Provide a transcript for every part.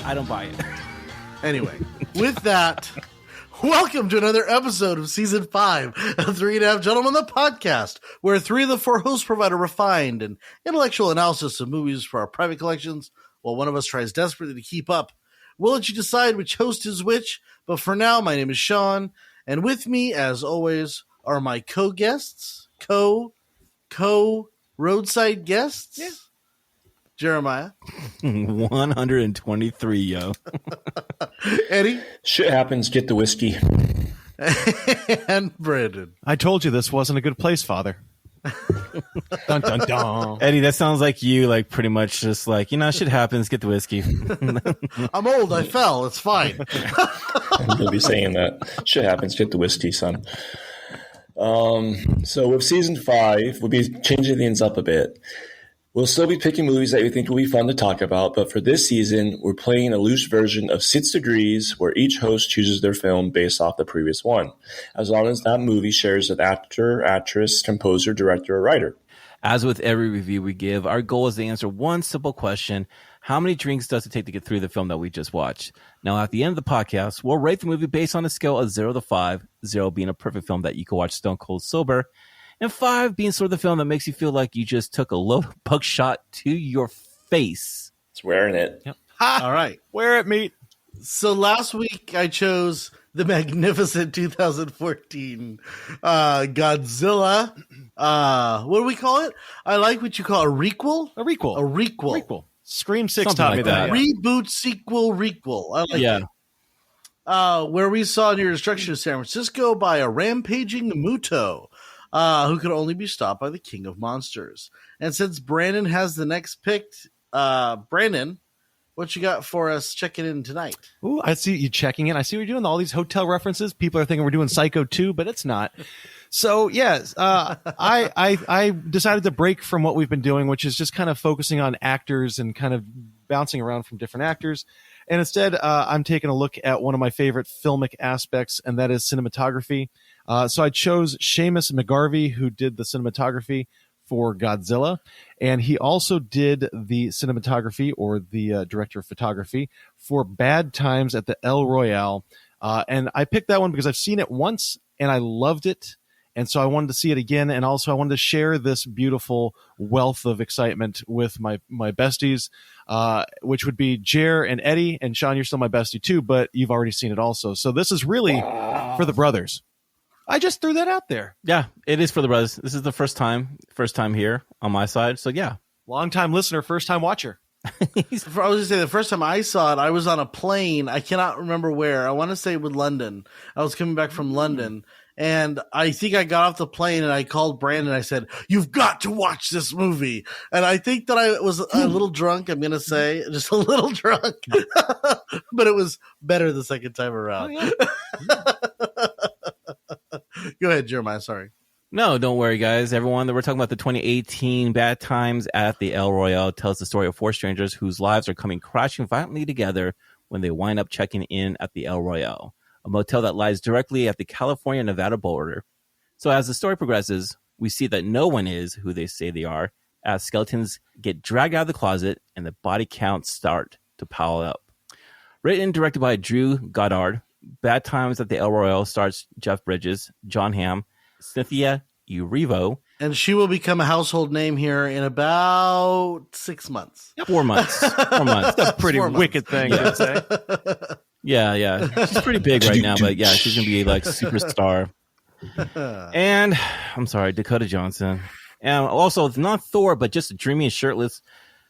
I don't buy it. Anyway, with that, welcome to another episode of Season 5 of 3.5 Gentlemen, the podcast, where 3 of the 4 hosts provide a refined and intellectual analysis of movies for our private collections, while one of us tries desperately to keep up. We'll let you decide which host is which, but for now, my name is Sean, and with me, as always, are my co-guests, roadside guests. Yeah. Jeremiah. 123, yo. Eddie. Shit happens, get the whiskey. And Brandon. I told you this wasn't a good place, Father. Dun, dun, dun. Eddie, that sounds like you, like pretty much just like, shit happens, get the whiskey. I'm old, I fell, it's fine. You'll be saying that. Shit happens, get the whiskey, son. So with Season 5, we'll be changing things up a bit. We'll still be picking movies that we think will be fun to talk about, but for this season, we're playing a loose version of 6 Degrees, where each host chooses their film based off the previous one, as long as that movie shares an actor, actress, composer, director, or writer. As with every review we give, our goal is to answer one simple question: how many drinks does it take to get through the film that we just watched? Now, at the end of the podcast, we'll rate the movie based on a scale of 0 to 5, 0 being a perfect film that you can watch stone cold sober, and 5 being sort of the film that makes you feel like you just took a load of buckshot to your face. It's wearing it. Yep. All right. Wear it, meat. So last week I chose the magnificent 2014 Godzilla. What do we call it? I like what you call a requel. A requel. A requel. Requel. Scream 6 Something taught me like that. that. Reboot, sequel, requel. I like it. Where we saw near destruction of San Francisco by a rampaging Muto, who could only be stopped by the king of monsters. And since Brandon has the next pick, Brandon, what you got for us checking in tonight? Ooh, I see you checking in. I see what you're doing. All these hotel references. People are thinking we're doing Psycho 2, but it's not. So, yes, I decided to break from what we've been doing, which is just kind of focusing on actors and kind of bouncing around from different actors. And instead, I'm taking a look at one of my favorite filmic aspects, and that is cinematography. So I chose Seamus McGarvey, who did the cinematography for Godzilla, and he also did the cinematography, or the director of photography, for Bad Times at the El Royale. And I picked that one because I've seen it once, and I loved it. And so I wanted to see it again, and also I wanted to share this beautiful wealth of excitement with my besties, which would be Jer and Eddie. And Sean, you're still my bestie too, but you've already seen it also. So this is really for the brothers. I just threw that out there. Yeah, it is for the brothers. This is the first time here on my side. So yeah. Long-time listener, first-time watcher. I was going to say, the first time I saw it, I was on a plane. I cannot remember where. I want to say with London. I was coming back from London. And I think I got off the plane and I called Brandon. I said, "You've got to watch this movie." And I think that I was a little drunk. I'm going to say just a little drunk, but it was better the second time around. Oh, yeah. Go ahead, Jeremiah. Sorry. No, don't worry, guys. Everyone, we're talking about the 2018 Bad Times at the El Royale. Tells the story of 4 strangers whose lives are coming crashing violently together when they wind up checking in at the El Royale, a motel that lies directly at the California-Nevada border. So as the story progresses, we see that no one is who they say they are, as skeletons get dragged out of the closet and the body counts start to pile up. Written and directed by Drew Goddard, Bad Times at the El Royale stars Jeff Bridges, Jon Hamm, Cynthia Erivo. And she will become a household name here in about 6 months. 4 months. 4 months. That's a pretty wicked thing to say. Yeah. She's pretty big right now, but yeah, she's going to be like superstar. And I'm sorry, Dakota Johnson. And also, not Thor, but just dreamy and shirtless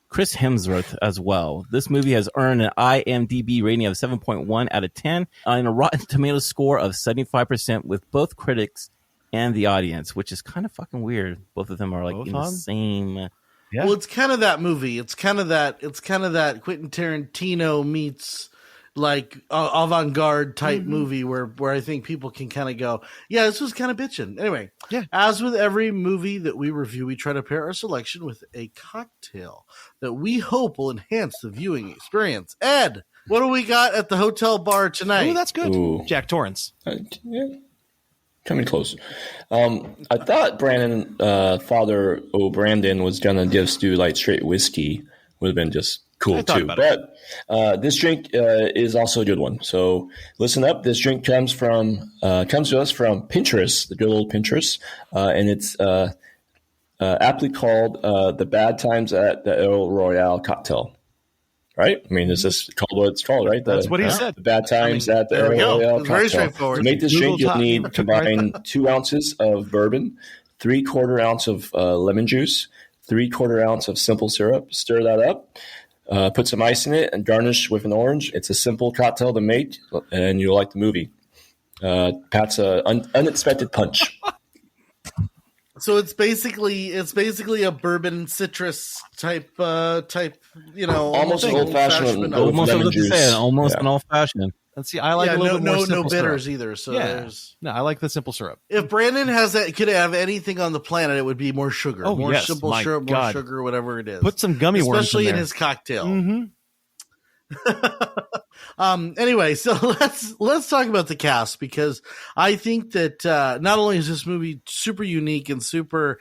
Chris Hemsworth as well. This movie has earned an IMDb rating of 7.1 out of 10 and a Rotten Tomatoes score of 75% with both critics and the audience, which is kind of fucking weird. Both of them are like in the same. Yeah. Well, it's kind of that movie. It's kind of that Quentin Tarantino meets like avant-garde type movie where I think people can kind of go, yeah, this was kind of bitching. Anyway, yeah. As with every movie that we review, we try to pair our selection with a cocktail that we hope will enhance the viewing experience. Ed, what do we got at the hotel bar tonight? Oh, that's good. Ooh. Jack Torrance. Yeah. Coming close. I thought Brandon, Father O'Brandon was going to give Stu like straight whiskey. Would have been just cool too. But this drink is also a good one. So listen up. This drink comes to us from Pinterest, the good old Pinterest, and it's aptly called the Bad Times at the Royale Cocktail. Right? I mean, is this called what it's called, right? That's what he said. The Bad Times at the Royale Cocktail. Very straightforward. To make this drink, you'll need to combine 2 ounces of bourbon, 3/4 ounce of lemon juice, 3/4 ounce of simple syrup. Stir that up. Put some ice in it and garnish with an orange. It's a simple cocktail to make, and you'll like the movie. Pat's unexpected punch. So it's basically a bourbon citrus type, almost an old fashioned, almost an old fashioned. And see, I like a little bit more simple bitters syrup. either. So I like the simple syrup. If Brandon could have anything on the planet, it would be more sugar, simple syrup, more sugar, whatever it is. Put some gummy worms, especially in his cocktail. Mm-hmm. Anyway, so let's talk about the cast, because I think that not only is this movie super unique and super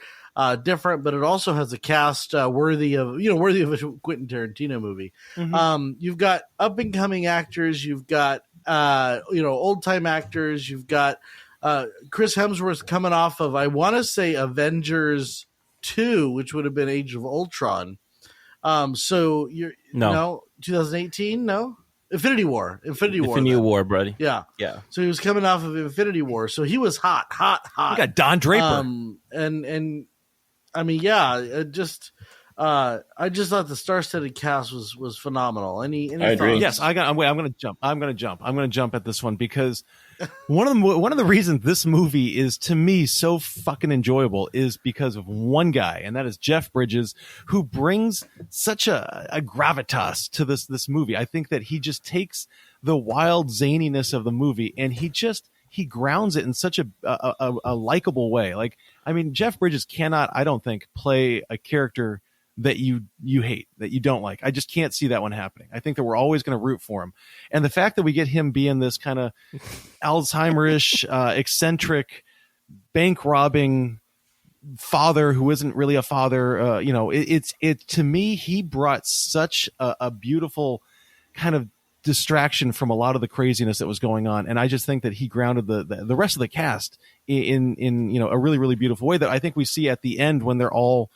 different, but it also has a cast worthy of a Quentin Tarantino movie. Mm-hmm. You've got up and coming actors, you've got old time actors, you've got Chris Hemsworth coming off of, I want to say, Avengers 2, which would have been Age of Ultron. So you're 2018, no. Infinity War, buddy. Yeah. So he was coming off of Infinity War, so he was hot. You got Don Draper, and I mean, I just thought the star-studded cast was phenomenal. Any I agree. thoughts? Yes, I'm going to jump at this one, because one of the reasons this movie is, to me, so fucking enjoyable is because of one guy, and that is Jeff Bridges, who brings such a gravitas to this movie. I think that he just takes the wild zaniness of the movie and he grounds it in such a likable way. Like, I mean, Jeff Bridges cannot, I don't think, play a character that you hate, that you don't like. I just can't see that one happening. I think that we're always going to root for him. And the fact that we get him being this kind of Alzheimer-ish, eccentric, bank robbing father who isn't really a father, to me, he brought such a beautiful kind of distraction from a lot of the craziness that was going on. And I just think that he grounded the rest of the cast in a really, really beautiful way that I think we see at the end when they're all,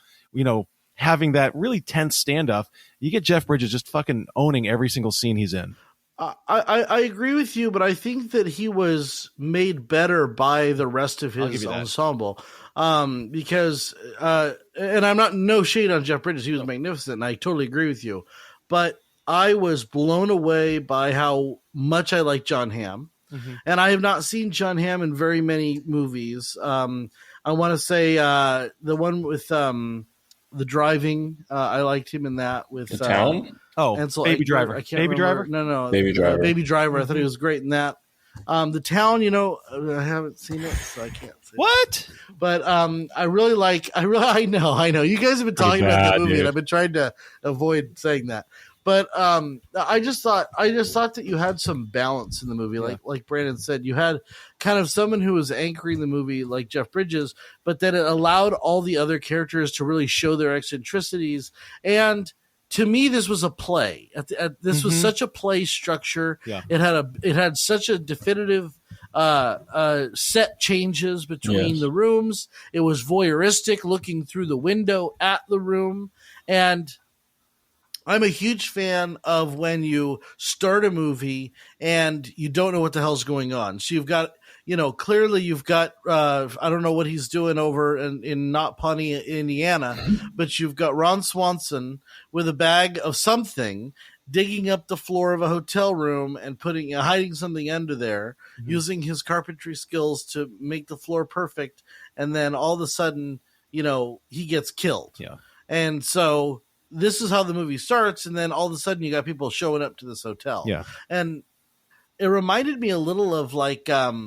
having that really tense standoff. You get Jeff Bridges just fucking owning every single scene he's in. I agree with you, but I think that he was made better by the rest of his ensemble. Because and I'm not no shade on Jeff Bridges. He was magnificent, and I totally agree with you. But I was blown away by how much I like Jon Hamm. Mm-hmm. And I have not seen Jon Hamm in very many movies. I want to say the one with the driving. I liked him in that with The Town. Baby Driver. Baby Driver. No, Baby Driver. Baby Driver. I thought he was great in that. The Town. I haven't seen it, so I can't say what. But I know. You guys have been talking about that movie, and I've been trying to avoid saying that. But I just thought that you had some balance in the movie, like Brandon said. You had kind of someone who was anchoring the movie, like Jeff Bridges, but then it allowed all the other characters to really show their eccentricities. And to me, this was a play. This was such a play structure. Yeah. It had such a definitive set changes between the rooms. It was voyeuristic, looking through the window at the room. And I'm a huge fan of when you start a movie and you don't know what the hell's going on. So you've got, clearly you've got, I don't know what he's doing over in Not Pawnee, Indiana, but you've got Ron Swanson with a bag of something digging up the floor of a hotel room and hiding something under there, using his carpentry skills to make the floor perfect. And then all of a sudden, he gets killed. Yeah. And so this is how the movie starts, and then all of a sudden you got people showing up to this hotel. Yeah. And it reminded me a little of like what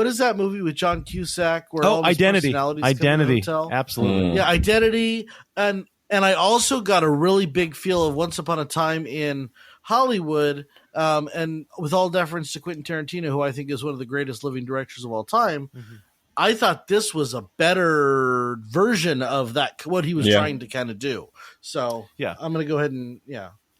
is that movie with John Cusack where all his Identity. personalities come to the hotel? Absolutely. Yeah, Identity. And I also got a really big feel of Once Upon a Time in Hollywood, and with all deference to Quentin Tarantino, who I think is one of the greatest living directors of all time. I thought this was a better version of that, what he was trying to kind of do. So Yeah. I'm going to go ahead and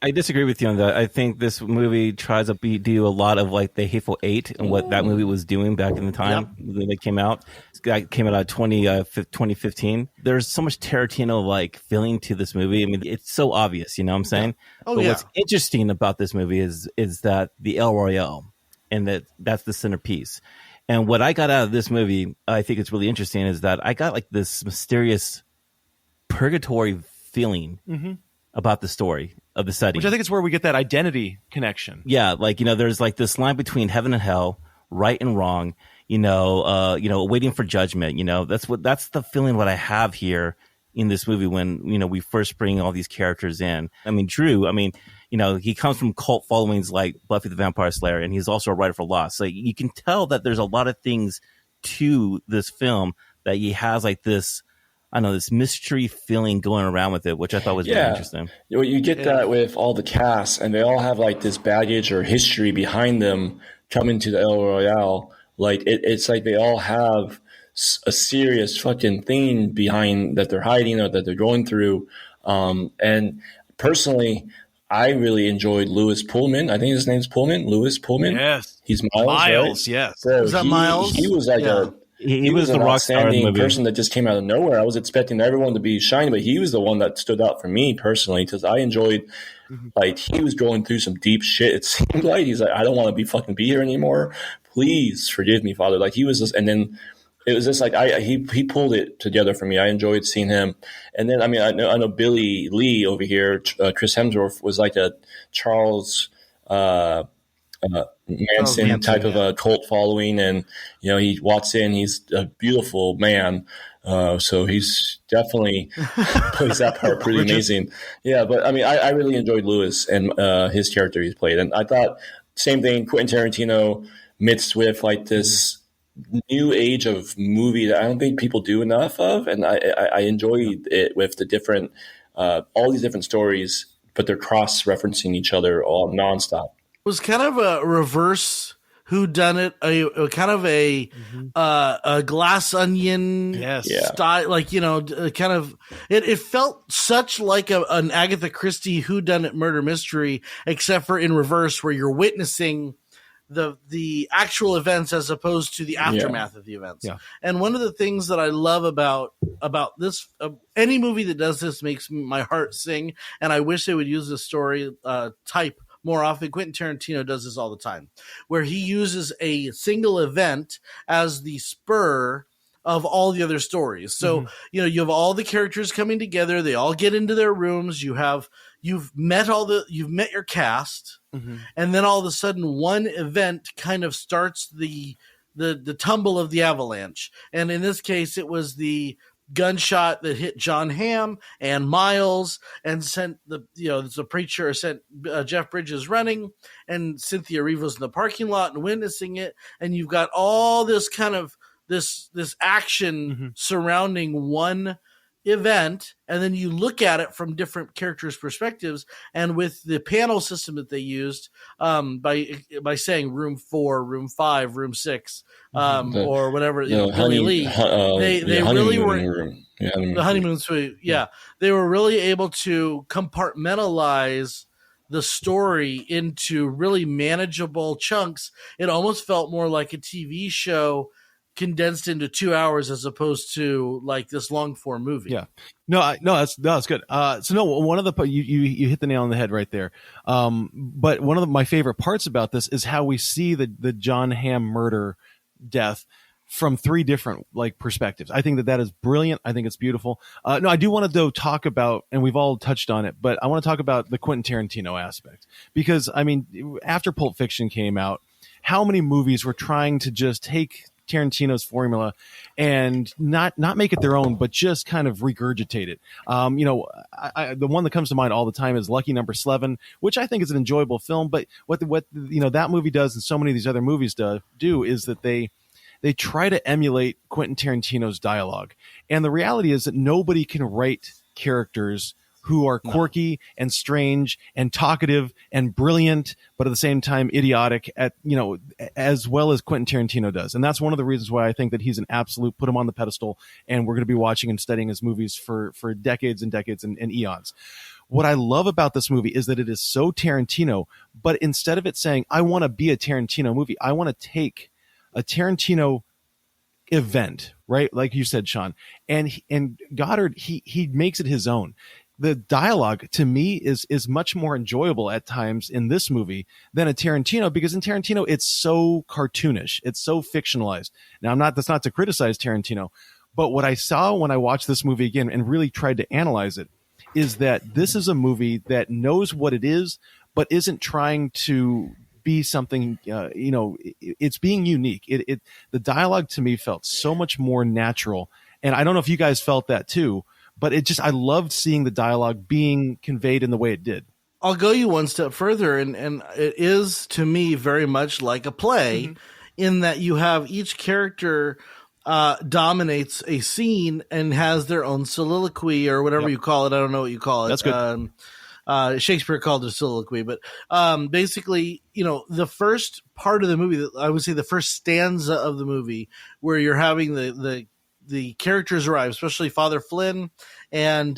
I disagree with you on that. I think this movie tries to do a lot of like the Hateful Eight and what that movie was doing back in the time when they came out. It came out 2015. There's so much Tarantino like feeling to this movie. I mean, it's so obvious, you know what I'm saying? Oh, but yeah. what's interesting about this movie is that the El Royale, and that's the centerpiece. And what I got out of this movie, I think it's really interesting, is that I got like this mysterious purgatory feeling about the story of the setting. Which I think is where we get that identity connection. Yeah, like, there's like this line between heaven and hell, right and wrong, waiting for judgment. That's the feeling what I have here in this movie when, we first bring all these characters in. I mean, Drew, he comes from cult followings like Buffy the Vampire Slayer, and he's also a writer for Lost. So you can tell that there's a lot of things to this film that he has like this, this mystery feeling going around with it, which I thought was really interesting. You get that with all the cast, and they all have like this baggage or history behind them coming to the El Royale. Like it's like they all have a serious fucking thing behind that they're hiding or that they're going through. And personally, I really enjoyed Louis Pullman. I think his name's Pullman. Louis Pullman. Yes, he's Miles. Miles, right? Yes. Bro, Is that Miles? He was like He was the an rock star in the outstanding movie. person that just came out of nowhere. I was expecting everyone to be shiny, but he was the one that stood out for me personally because I enjoyed, like, he was going through some deep shit. It seemed like he's like, I don't want to be here anymore. Please forgive me, Father. Like he was just, and then it was just like he pulled it together for me. I enjoyed seeing him, and then I know Billy Lee over here, Chris Hemsworth was like a Charles Manson type of a cult following, and he walks in, he's a beautiful man, so he's definitely plays that part pretty amazing. Yeah, but I really enjoyed Lewis and his character he's played, and I thought same thing, Quentin Tarantino mixed with like this new age of movie that I don't think people do enough of, and I enjoyed it with the different all these different stories, but they're cross-referencing each other all nonstop. It was kind of a reverse whodunit, a kind of a Glass Onion style, like kind of. It felt such like an Agatha Christie whodunit murder mystery, except for in reverse, where you're witnessing the actual events as opposed to the aftermath of the events. Yeah. And one of the things that I love about this, any movie that does this makes my heart sing, and I wish they would use this story type more often. Quentin Tarantino does this all the time, where he uses a single event as the spur of all the other stories. So, you have all the characters coming together. They all get into their rooms. You've met your cast. And then all of a sudden one event kind of starts the tumble of the avalanche. And in this case, it was the gunshot that hit Jon Hamm and Miles and sent the preacher sent Jeff Bridges running, and Cynthia Erivo's in the parking lot and witnessing it. And you've got all this kind of this action surrounding one event, and then you look at it from different characters' perspectives. And with the panel system that they used, by saying room 4, room 5, room 6, or whatever, Billy Lee, they really were the honeymoon suite. Yeah, they were really able to compartmentalize the story into really manageable chunks. It almost felt more like a TV show condensed into 2 hours as opposed to like this long form movie. Yeah, that's good. One of the you hit the nail on the head right there. But one of my favorite parts about this is how we see the Jon Hamm murder death from 3 different perspectives. I think that is brilliant. I think it's beautiful. I do want to talk about, and we've all touched on it, but I want to talk about the Quentin Tarantino aspect, because after Pulp Fiction came out, how many movies were trying to just take Tarantino's formula and not make it their own, but just kind of regurgitate it. The one that comes to mind all the time is Lucky Number 11, which I think is an enjoyable film. But what that movie does, and so many of these other movies do is that they try to emulate Quentin Tarantino's dialogue. And the reality is that nobody can write characters who are quirky and strange and talkative and brilliant, but at the same time idiotic as well as Quentin Tarantino does. And that's one of the reasons why I think that he's an absolute, put him on the pedestal, and we're going to be watching and studying his movies for decades and decades and eons. What I love about this movie is that it is so Tarantino, but instead of it saying, I want to be a Tarantino movie, I want to take a Tarantino event, right? Like you said, Sean, and Goddard, he makes it his own. The dialogue to me is much more enjoyable at times in this movie than a Tarantino, because in Tarantino it's so cartoonish, it's so fictionalized. Now that's not to criticize Tarantino, but what I saw when I watched this movie again and really tried to analyze it is that this is a movie that knows what it is, but isn't trying to be something, it's being unique. The dialogue to me felt so much more natural. And I don't know if you guys felt that too, but I loved seeing the dialogue being conveyed in the way it did. I'll go you one step further, and it is to me very much like a play, in that you have each character dominates a scene and has their own soliloquy or whatever you call it. I don't know what you call it. That's good. Shakespeare called it a soliloquy, but basically, the first part of the movie, I would say the first stanza of the movie, where you're having the characters arrive, especially Father Flynn and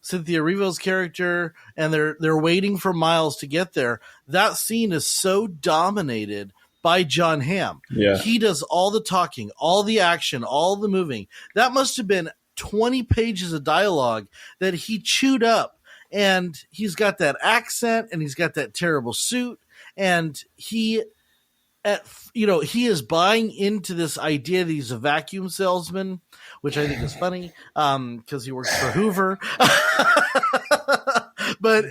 Cynthia Erivo's character, and they're waiting for Miles to get there. That scene is so dominated by Jon Hamm. Yeah. He does all the talking, all the action, all the moving. That must have been 20 pages of dialogue that he chewed up. And he's got that accent, and he's got that terrible suit, and he is buying into this idea that he's a vacuum salesman, which I think is funny, because he works for Hoover. But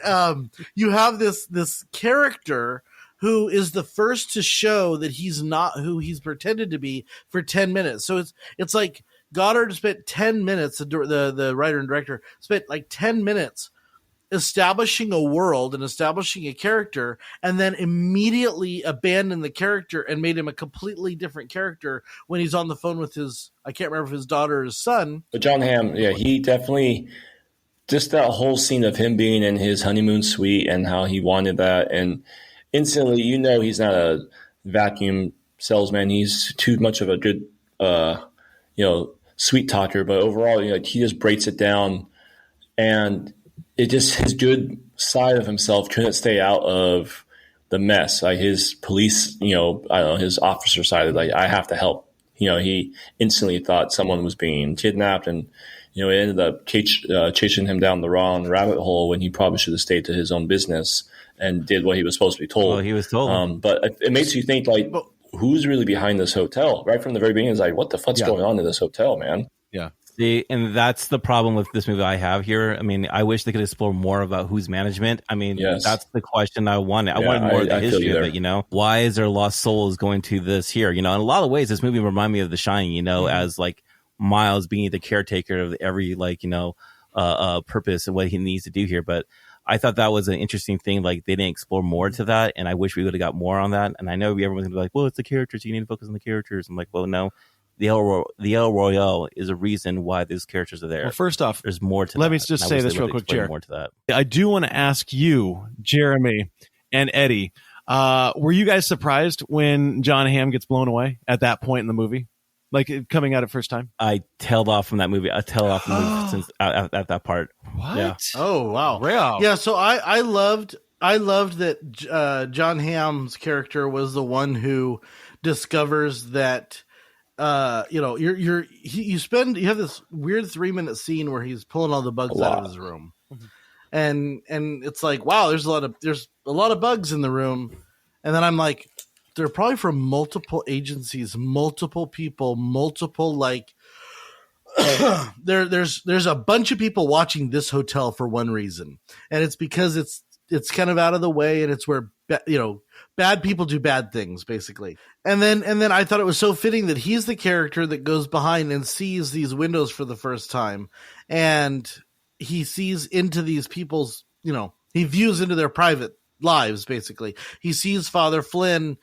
you have this character who is the first to show that he's not who he's pretended to be for 10 minutes. So it's like Goddard spent 10 minutes, the writer and director spent like 10 minutes establishing a world and establishing a character, and then immediately abandoned the character and made him a completely different character when he's on the phone with I can't remember if his daughter or his son. But Jon Hamm, yeah, he definitely, just that whole scene of him being in his honeymoon suite and how he wanted that, and instantly, he's not a vacuum salesman. He's too much of a good, sweet talker. But overall, he just breaks it down, and his good side of himself couldn't stay out of the mess. Like his police, I don't know, his officer side, like, I have to help. He instantly thought someone was being kidnapped, and it ended up chasing him down the wrong rabbit hole when he probably should have stayed to his own business and did what he was supposed to be told. Well, he was told. But it makes you think, like, who's really behind this hotel? Right from the very beginning, it's like, what the fuck's going on in this hotel, man? Yeah. See, and that's the problem with this movie I have here. I mean, I wish they could explore more about who's management. I mean, That's the question I wanted. I wanted more of the history of it, Why is there lost souls going to this here? In a lot of ways, this movie reminded me of The Shining, as like Miles being the caretaker of every, purpose and what he needs to do here. But I thought that was an interesting thing. Like, they didn't explore more to that, and I wish we would have got more on that. And I know everyone's gonna be like, well, it's the characters. You need to focus on the characters. I'm like, well, no. The El Royale is a reason why these characters are there. Well, first off, there's more to that. Let me just say this real quick, Jer. More to that. I do want to ask you, Jeremy and Eddie, were you guys surprised when Jon Hamm gets blown away at that point in the movie? Like, coming out at first time? I tailed off from that movie. I tailed off from the movie since at that part. What? Yeah. Oh, wow. Real. Yeah, so I loved that Jon Hamm's character was the one who discovers that you have this weird 3-minute scene where he's pulling all the bugs out of his room, and it's like, wow, there's a lot of bugs in the room, and then I'm like, they're probably from multiple agencies, multiple people, there's a bunch of people watching this hotel for one reason, and it's because it's kind of out of the way, and it's where bad people do bad things, basically. And then I thought it was so fitting that he's the character that goes behind and sees these windows for the first time, and he sees into these people's, he views into their private lives, basically. He sees Father Flynn,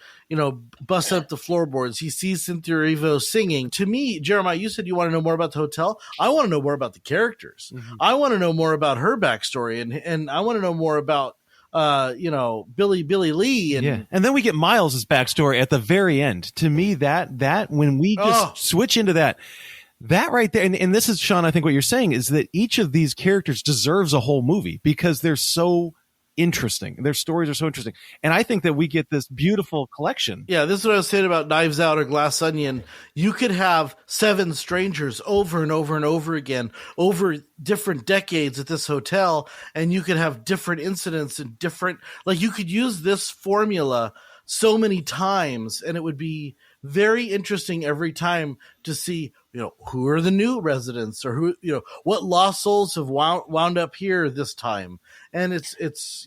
bust up the floorboards. He sees Cynthia Erivo singing. To me, Jeremiah, you said you want to know more about the hotel. I want to know more about the characters. I want to know more about her backstory, and I want to know more about Billy Lee. And then we get Miles's backstory at the very end. To me, that when we just switch into that right there, and this is, Sean, I think what you're saying is that each of these characters deserves a whole movie because they're so interesting. Their stories are so interesting. And I think that we get this beautiful collection. Yeah, this is what I was saying about Knives Out or Glass Onion. You could have 7 strangers over and over and over again over different decades at this hotel, and you could have different incidents and different, like, you could use this formula so many times, and it would be very interesting every time to see, who are the new residents, or who, what lost souls have wound up here this time. And it's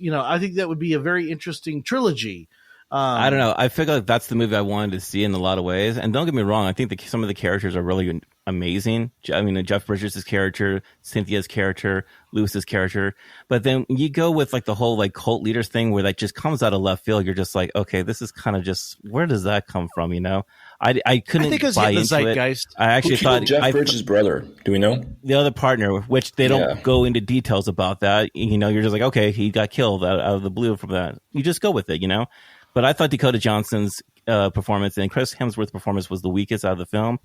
I think that would be a very interesting trilogy. I don't know. I feel like that's the movie I wanted to see in a lot of ways. And don't get me wrong, I think some of the characters are really amazing. I mean, Jeff Bridges' character, Cynthia's character, Lewis's character. But then you go with like the whole like cult leaders thing where that just comes out of left field. You're just like, okay, this is kind of just, where does that come from? I couldn't buy into zeitgeist. It. I actually thought Jeff Bridges' brother. Do we know the other partner? Which they don't go into details about that. You're just like, okay, he got killed out of the blue from that. You just go with it, But I thought Dakota Johnson's performance and Chris Hemsworth's performance was the weakest out of the film.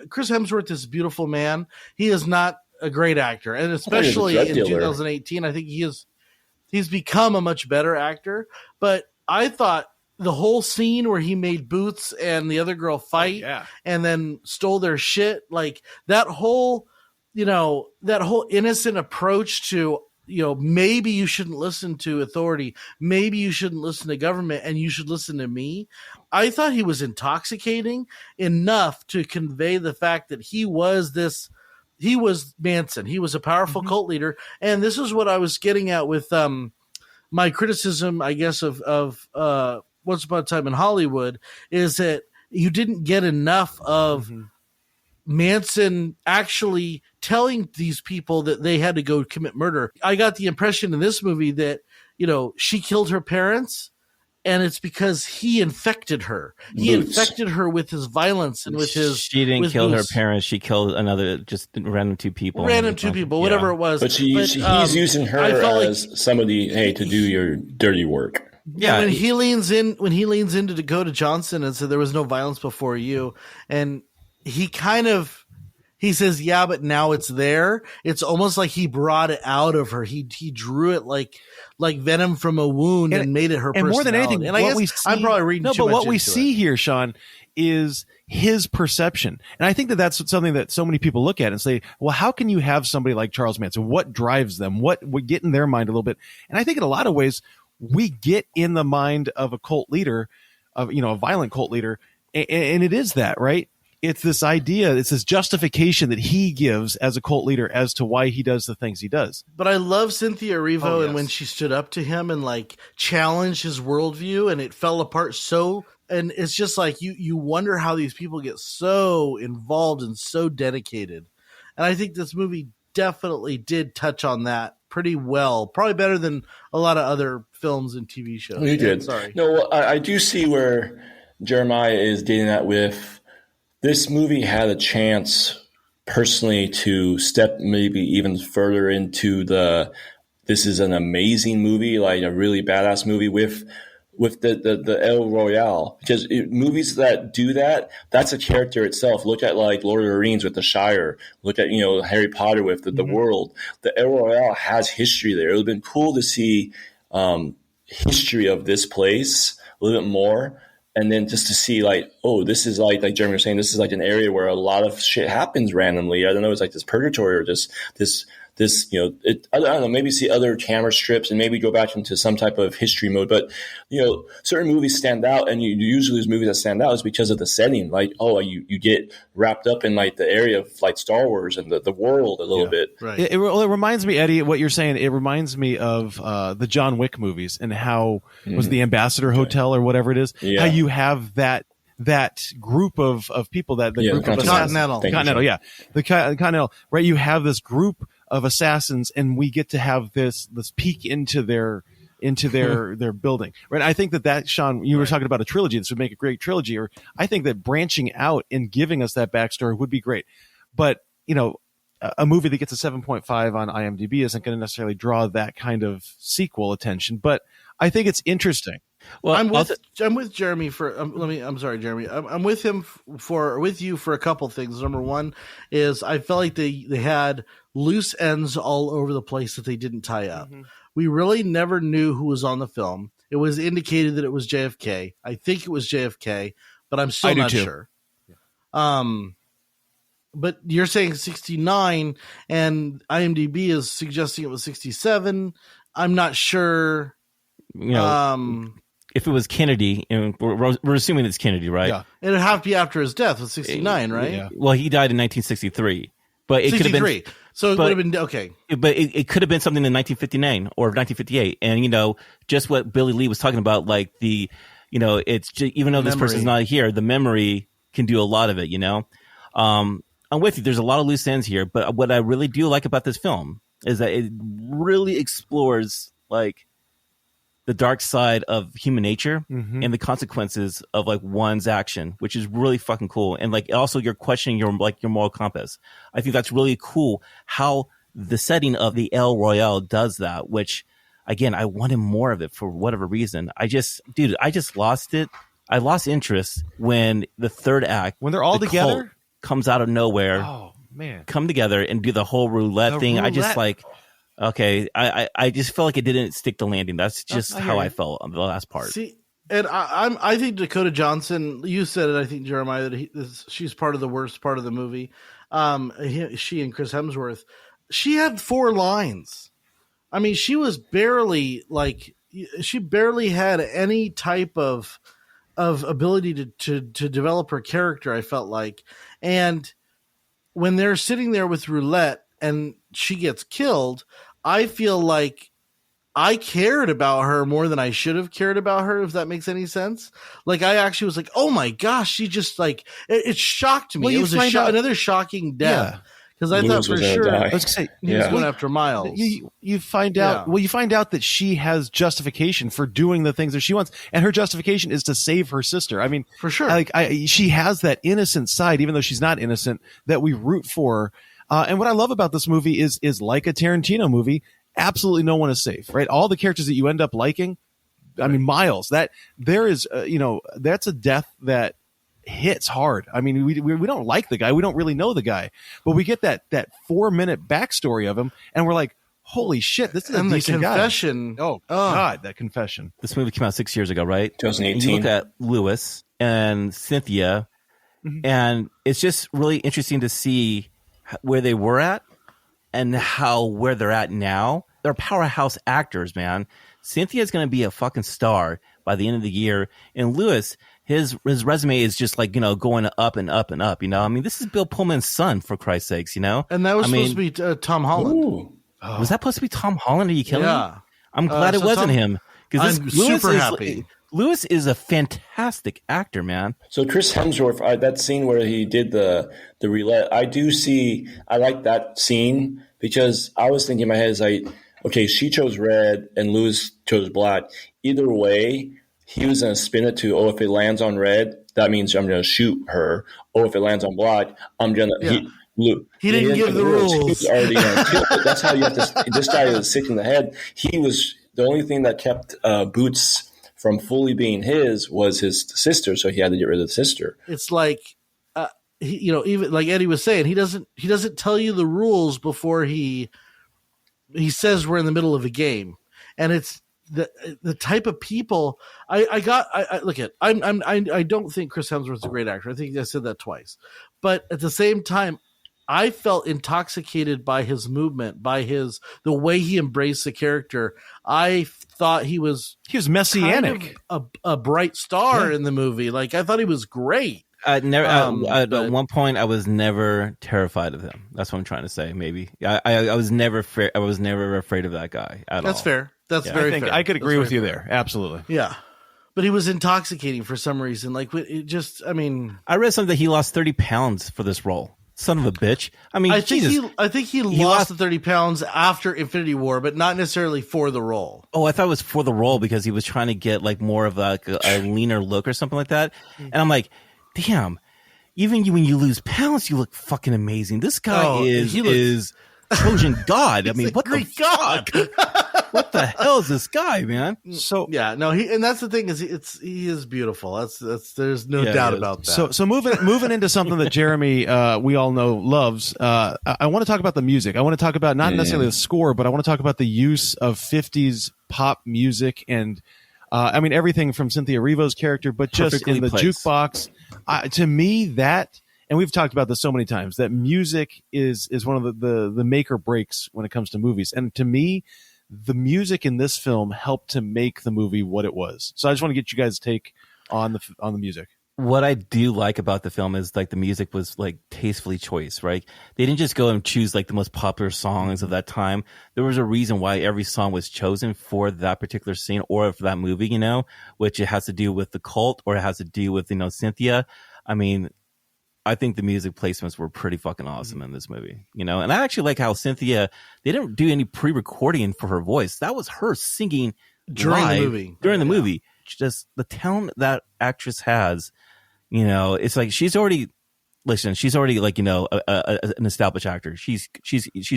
Chris Hemsworth is a beautiful man. He is not a great actor, and especially in 2018, I think he's become a much better actor. But I thought the whole scene where he made Boots and the other girl fight and then stole their shit, like that whole innocent approach to, maybe you shouldn't listen to authority. Maybe you shouldn't listen to government, and you should listen to me. I thought he was intoxicating enough to convey the fact that he was Manson. He was a powerful cult leader. And this is what I was getting at with my criticism, I guess, of Once Upon a Time in Hollywood, is that you didn't get enough of Manson actually telling these people that they had to go commit murder. I got the impression in this movie that, she killed her parents, and it's because he infected her. He infected her with his violence and with his... She didn't kill her parents. She killed just random two people. Whatever it was. But he's using her as somebody, to do your dirty work. Yeah, when he leans into Dakota Johnson and said there was no violence before you, and he says, yeah, but now it's there. It's almost like he brought it out of her. He drew it like venom from a wound and made it her personality. And more than anything, and I guess I'm probably reading too much into it. No, but what we see here, Sean, is his perception. And I think that that's something that so many people look at and say, well, how can you have somebody like Charles Manson? What drives them? What would get in their mind a little bit? And I think in a lot of ways, we get in the mind of a cult leader, of a violent cult leader, and it is that, right? It's this idea, it's this justification that he gives as a cult leader as to why he does the things he does. But I love Cynthia Erivo, and when she stood up to him and like challenged his worldview, and it fell apart and it's just like you wonder how these people get so involved and so dedicated. And I think this movie definitely did touch on that pretty well, probably better than a lot of other films and TV shows. You did. Sorry. No, I do see where Jeremiah is getting at with this movie had a chance personally to step maybe even further into this is an amazing movie, like a really badass movie with the El Royale, because movies that do that, that's a character itself. Look at like Lord of the Rings with the Shire. Look at Harry Potter with the world. The El Royale has history there. It would have been cool to see history of this place a little bit more, and then just to see like, oh, this is like Jeremy was saying, this is like an area where a lot of shit happens randomly. I don't know, it's like this purgatory or just this I don't know, maybe see other camera strips and maybe go back into some type of history mode. But, certain movies stand out, and you usually those movies that stand out is because of the setting. Like, you get wrapped up in like the area of like Star Wars and the world a little bit. Right. It reminds me, Eddie, what you're saying, it reminds me of the John Wick movies and how was the Ambassador Hotel or whatever it is, how you have that group of people, that the group of Continental, the Continental, right? You have this group of assassins, and we get to have this peek into their into their building. Right? I think that Sean, you were talking about a trilogy. This would make a great trilogy. Or I think that branching out and giving us that backstory would be great. But a movie that gets a 7.5 on IMDb isn't going to necessarily draw that kind of sequel attention. But I think it's interesting. Well, I'm with Jeremy for. I'm sorry, Jeremy. I'm with him with you for a couple things. Number one is I felt like they had loose ends all over the place that they didn't tie up. Mm-hmm. We really never knew who was on the film. It was indicated that it was JFK. I think it was JFK, but I'm still not sure. Yeah. But you're saying 69, and IMDb is suggesting it was 67. I'm not sure. If it was Kennedy, and we're assuming it's Kennedy, right? Yeah, it'd have to be after his death, with 69, right? Yeah. Well, he died in 1963, but it could have been. So it would have been okay. But it could have been something in 1959 or 1958, and just what Billy Lee was talking about, like it's just, even though this person's not here, the memory can do a lot of it. I'm with you. There's a lot of loose ends here, but what I really do like about this film is that it really explores like the dark side of human nature and the consequences of like one's action, which is really fucking cool. And like also you're questioning your moral compass. I think that's really cool how the setting of the El Royale does that, which again, I wanted more of it for whatever reason. I just lost it. I lost interest when the third act, when they're all together, comes out of nowhere. Oh man, come together and do the whole roulette thing. I just like, okay, I just felt like it didn't stick the landing. That's just how I felt on the last part. See, and I think Dakota Johnson, you said it, I think, Jeremiah, that she's part of the worst part of the movie. She and Chris Hemsworth, she had 4 lines. I mean, she barely had any type of ability to develop her character, I felt like. And when they're sitting there with roulette and she gets killed, I feel like I cared about her more than I should have cared about her, if that makes any sense. Like, I actually was like, oh my gosh, she just like, it shocked me. Well, it was another shocking death. Because I thought for sure he was going after Miles. You find out that she has justification for doing the things that she wants, and her justification is to save her sister. I mean, for sure, she has that innocent side, even though she's not innocent, that we root for. And what I love about this movie is like a Tarantino movie, absolutely no one is safe, right? All the characters that you end up liking, I mean, Miles, that there is, that's a death that hits hard. I mean, we don't like the guy. We don't really know the guy, but we get that 4-minute backstory of him, and we're like, holy shit, this is a decent confession. Guy. Oh, God, that confession. This movie came out 6 years ago, right? 2018. And you look at Lewis and Cynthia, and it's just really interesting to see where they were at and where they're at now. They're powerhouse actors, man. Cynthia's going to be a fucking star by the end of the year, and Lewis, his resume is just like, going up and up and up, I mean, this is Bill Pullman's son, for Christ's sakes, And that was supposed to be Tom Holland. Was that supposed to be Tom Holland? Are you kidding me? I'm glad it wasn't him. I'm super happy. Lewis is a fantastic actor, man. So Chris Hemsworth, that scene where he did the roulette, I like that scene, because I was thinking in my head, is like, okay, she chose red and Lewis chose black. Either way, he was going to spin it to, if it lands on red, that means I'm going to shoot her. If it lands on black, I'm going to... Yeah. He didn't give the rules. He was already going to kill it. That's how you have to... This guy was sick in the head. He was... The only thing that kept Boots from fully being his was his sister, so he had to get rid of the sister. It's like... even like Eddie was saying, he doesn't tell you the rules before he says we're in the middle of a game. And it's the type of people I don't think Chris Hemsworth's a great actor. I think I said that twice, but at the same time, I felt intoxicated by his movement, by the way he embraced the character. I thought he was messianic, kind of a bright star in the movie. Like, I thought he was great. At one point, I was never terrified of him. That's what I'm trying to say. Maybe I was never afraid of that guy at all. That's fair. That's very fair. I could agree with you there. Absolutely. Yeah. But he was intoxicating for some reason. Like, it just, I mean, I read something that he lost 30 pounds for this role. son of a bitch. I mean, I think he lost the 30 pounds after Infinity War, but not necessarily for the role. Oh, I thought it was for the role because he was trying to get like more of a leaner look or something like that. And I'm like, damn, even when you lose pounds, you look fucking amazing. This guy is Trojan God. I mean, what the God? What the hell is this guy, man? So yeah, no, and that's the thing is he is beautiful. That's there's no doubt about that. So moving into something that Jeremy we all know loves. I want to talk about the music. I want to talk about not necessarily the score, but I want to talk about the use of 50s pop music and I mean everything from Cynthia Erivo's character, but just Perfectly in the placed. jukebox. To me, that, and we've talked about this so many times, that music is one of the make or breaks when it comes to movies. And to me, the music in this film helped to make the movie what it was. So I just want to get you guys' take on the music. What I do like about the film is like the music was like tastefully choice, right? They didn't just go and choose like the most popular songs of that time. There was a reason why every song was chosen for that particular scene or for that movie, you know, which it has to do with the cult or it has to do with, you know, Cynthia. I mean, I think the music placements were pretty fucking awesome in this movie, you know? And I actually like how Cynthia, they didn't do any pre-recording for her voice. That was her singing During live the movie. During the movie. Just the talent that actress has, you know, it's like she's already like, you know, an established actor. She's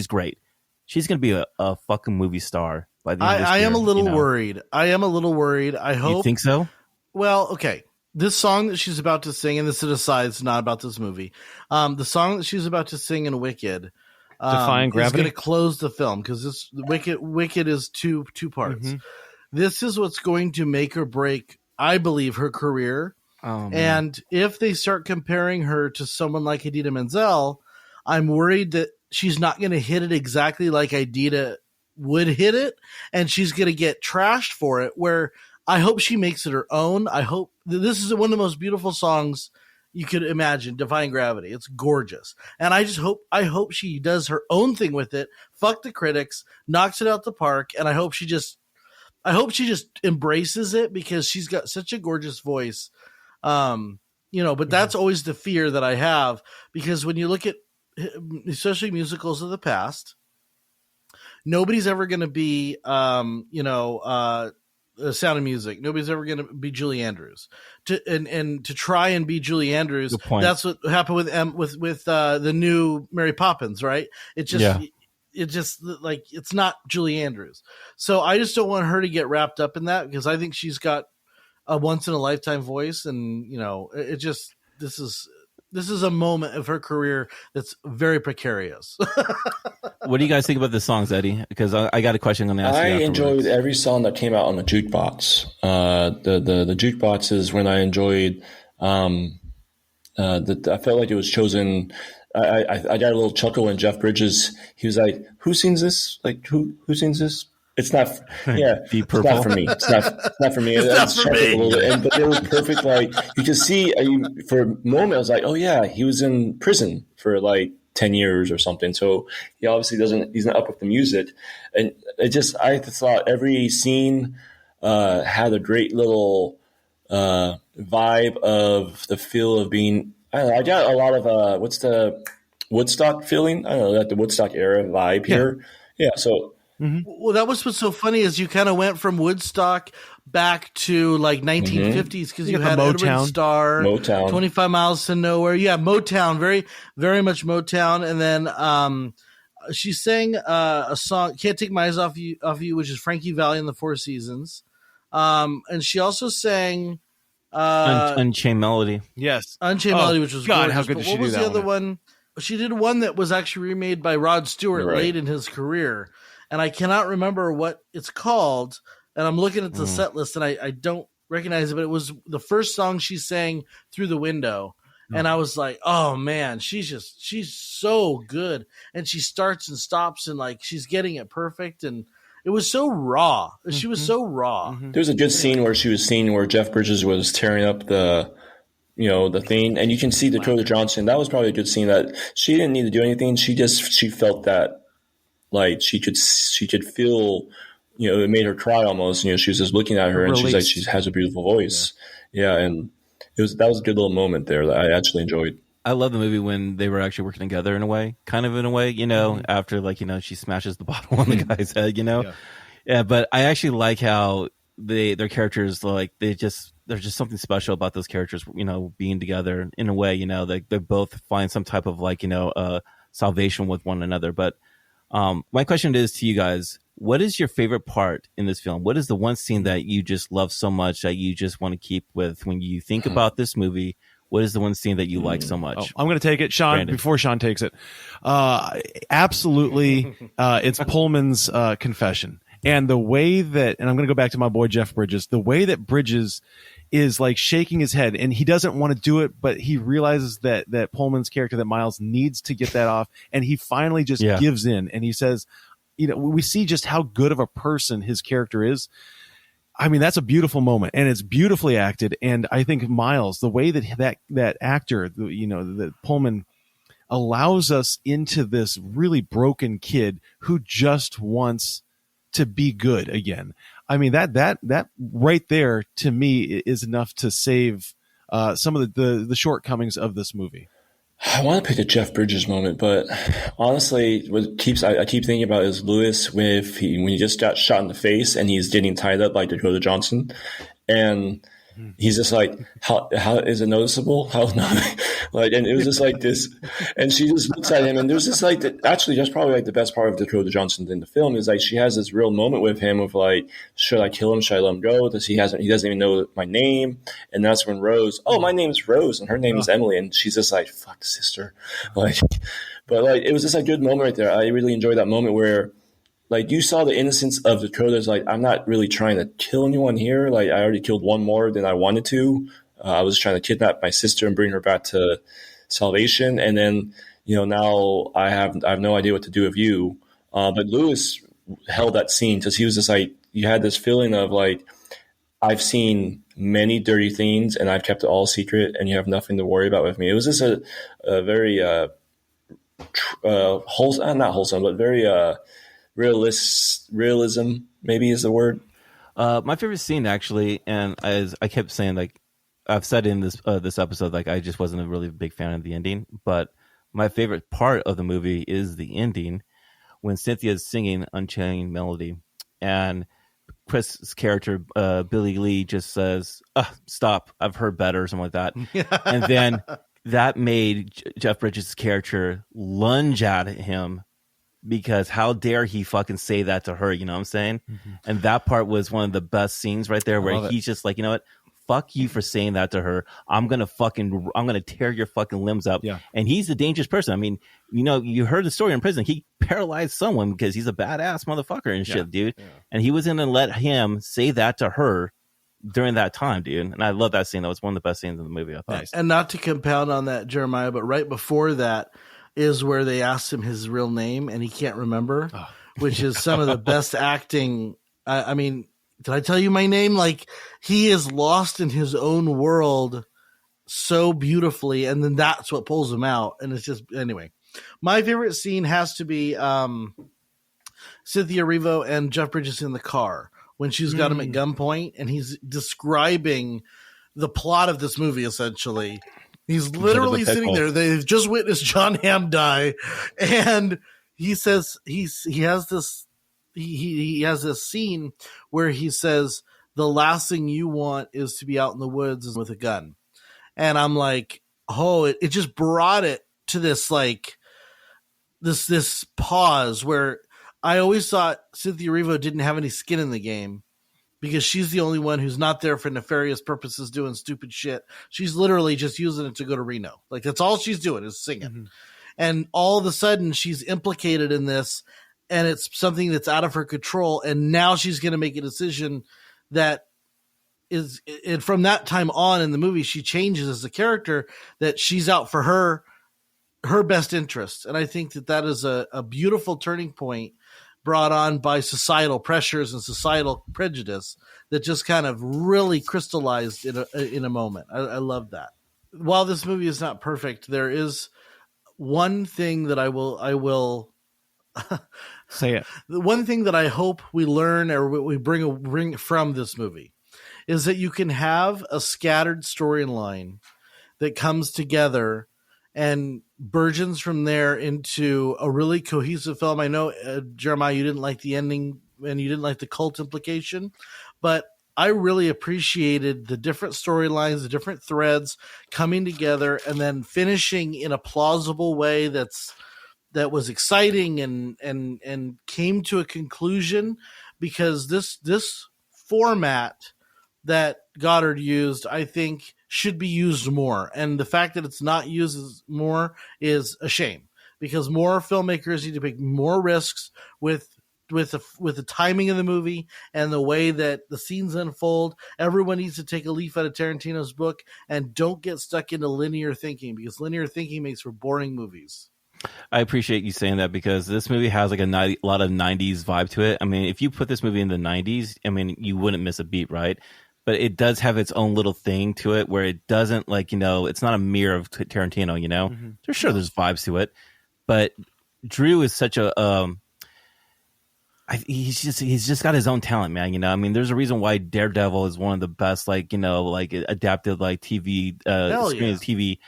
great. She's going to be a fucking movie star by the end of this I year, am a little you know? worried. I hope. You think so? Well, okay. This song that she's about to sing, and this is an aside, it's not about this movie. The song that she's about to sing in Wicked Defying Gravity? is going to close the film because this Wicked is two parts. Mm-hmm. This is what's going to make or break, I believe, her career. Oh, man. And if they start comparing her to someone like Idina Menzel, I'm worried that she's not going to hit it exactly like Idina would hit it, and she's going to get trashed for it, where I hope she makes it her own. I hope this is one of the most beautiful songs you could imagine, Defying Gravity. It's gorgeous. And I hope she does her own thing with it. Fuck the critics, knocks it out the park. And I hope she just embraces it because she's got such a gorgeous voice. You know, but that's always the fear that I have because when you look at, especially musicals of the past, nobody's ever going to be, Sound of Music. Nobody's ever going to be Julie Andrews. To try and be Julie Andrews, Good point. that's what happened with the new Mary Poppins, right? It just like it's not Julie Andrews. So I just don't want her to get wrapped up in that because I think she's got a once in a lifetime voice, and you know, this is a moment of her career that's very precarious. What do you guys think about the songs, Eddie? Because I got a question I'm going to ask you I afterwards. enjoyed every song that came out on the jukebox. The jukebox is when I enjoyed. I felt like it was chosen. I got a little chuckle when Jeff Bridges. He was like, "Who sings this? Like who sings this?" It's not, yeah. Deep It's Purple. not for me. It's not for me. It's not for me. A little bit. But it was perfect. Like you could see for a moment, I was like, "Oh yeah, he was in prison for like 10 years or something." So he obviously he's not up with the music. And I thought every scene had a great little vibe of the feel of being, I don't know, I got a lot of, what's the Woodstock feeling? I don't know, that the Woodstock era vibe here. Yeah. So, Well, that was what's so funny is you kind of went from Woodstock back to like 1950s because you had Edward Starr, Motown, 25 Miles to Nowhere. Yeah, Motown, very, very much Motown. And then she sang a song, Can't Take My Eyes Off You, which is Frankie Valli and the Four Seasons. And she also sang Unchained Melody. Yes. Unchained Melody, which was God, gorgeous. how good But did she what do was that the other one? one? She did one that was actually remade by Rod Stewart late in his career, and I cannot remember what it's called. And I'm looking at the set list, and I don't recognize it, but it was the first song she sang, Through the Window. And I was like, oh man, she's so good. And she starts and stops and like she's getting it perfect. And it was so raw. She was so raw. There's a good scene where she was seen where Jeff Bridges was tearing up the thing, and you can see Dakota Johnson. That was probably a good scene that she didn't need to do anything. She felt that like she could feel, it made her cry almost. She was just looking at her and she's like, she has a beautiful voice. Yeah. And that was a good little moment there that I actually enjoyed. I love the movie when they were actually working together in a way, after she smashes the bottle on the guy's head, Yeah, but I actually like how their characters, there's just something special about those characters, being together in a way, they both find some type of salvation with one another. But my question is to you guys, what is your favorite part in this film? What is the one scene that you just love so much that you just want to keep with when you think about this movie? What is the one scene that you like so much? I'm going to take it, Sean, Brandon. before Sean takes it. Absolutely. It's Pullman's confession. And the way that, and I'm going to go back to my boy Jeff Bridges, the way that Bridges is shaking his head, and he doesn't want to do it, but he realizes that Pullman's character, that Miles, needs to get that off, and he finally just gives in, and he says, we see just how good of a person his character is. I mean, that's a beautiful moment, and it's beautifully acted. And I think Miles, the way that actor, that Pullman, allows us into this really broken kid who just wants to be good again. I mean, that right there to me is enough to save some of the shortcomings of this movie. I want to pick a Jeff Bridges moment, but honestly, I keep thinking about is Lewis when he just got shot in the face and he's getting tied up by Dakota Johnson, and he's just like, how is it noticeable? How and it was just like this, and she just looks at him, and there's this actually that's probably the best part of Dakota Johnson in the film is she has this real moment with him of should I kill him? Should I let him go? He doesn't even know my name, and that's when Rose, my name's Rose, and her name is Emily, and she's just like, fuck sister, but it was just a good moment right there. I really enjoyed that moment where. You saw the innocence of Dakota's, I'm not really trying to kill anyone here. I already killed one more than I wanted to. I was trying to kidnap my sister and bring her back to salvation. And then, now I have no idea what to do with you. But Lewis held that scene because he was just you had this feeling of I've seen many dirty things and I've kept it all secret and you have nothing to worry about with me. It was just a very wholesome, not wholesome, but very realism maybe is the word. My favorite scene actually, and as I kept saying, I've said in this episode, I just wasn't a really big fan of the ending, but my favorite part of the movie is the ending when Cynthia is singing Unchained Melody, and Chris's character Billy Lee just says, "Stop! I've heard better," or something like that, and then that made Jeff Bridges' character lunge at him. Because how dare he fucking say that to her, you know what I'm saying? Mm-hmm. And that part was one of the best scenes right there where he's just you know what? Fuck you for saying that to her. I'm going to tear your fucking limbs up. Yeah. And he's a dangerous person. I mean, you heard the story in prison. He paralyzed someone because he's a badass motherfucker and shit, dude. Yeah. And he was going to let him say that to her during that time, dude. And I love that scene. That was one of the best scenes in the movie, I thought. Nice. And not to compound on that, Jeremiah, but right before that, is where they asked him his real name and he can't remember, which is some of the best acting. I mean, did I tell you my name? He is lost in his own world so beautifully. And then that's what pulls him out. And it's just, anyway, my favorite scene has to be Cynthia Erivo and Jeff Bridges in the car when she's got him at gunpoint and he's describing the plot of this movie, essentially. He's literally sitting there. They've just witnessed Jon Hamm die, and he says he has this scene where he says the last thing you want is to be out in the woods with a gun, and I'm like, it just brought it to this this pause where I always thought Cynthia Erivo didn't have any skin in the game. Because she's the only one who's not there for nefarious purposes doing stupid shit. She's literally just using it to go to Reno. That's all she's doing is singing. Mm-hmm. And all of a sudden she's implicated in this and it's something that's out of her control. And now she's going to make a decision that is, and from that time on in the movie, she changes as a character that she's out for her best interest. And I think that is a beautiful turning point brought on by societal pressures and societal prejudice that just kind of really crystallized in a moment. I love that. While this movie is not perfect, there is one thing that I will say it. The one thing that I hope we learn or we bring from this movie is that you can have a scattered storyline that comes together and burgeons from there into a really cohesive film. I know, Jeremiah, you didn't like the ending and you didn't like the cult implication, but I really appreciated the different storylines, the different threads coming together and then finishing in a plausible way that was exciting and came to a conclusion, because this format that Goddard used, I think, should be used more. And the fact that it's not used more is a shame, because more filmmakers need to take more risks with the timing of the movie and the way that the scenes unfold. Everyone needs to take a leaf out of Tarantino's book and don't get stuck into linear thinking, because linear thinking makes for boring movies. I appreciate you saying that, because this movie has like a lot of 90s vibe to it. I mean, if you put this movie in the 90s, I mean, you wouldn't miss a beat, right? But it does have its own little thing to it where it doesn't, like, you know, it's not a mirror of Tarantino, you know? Mm-hmm. There's vibes to it. But Drew is such a... he's just got his own talent, man. You know, I mean, there's a reason why Daredevil is one of the best, like, you know, like adapted like TV TV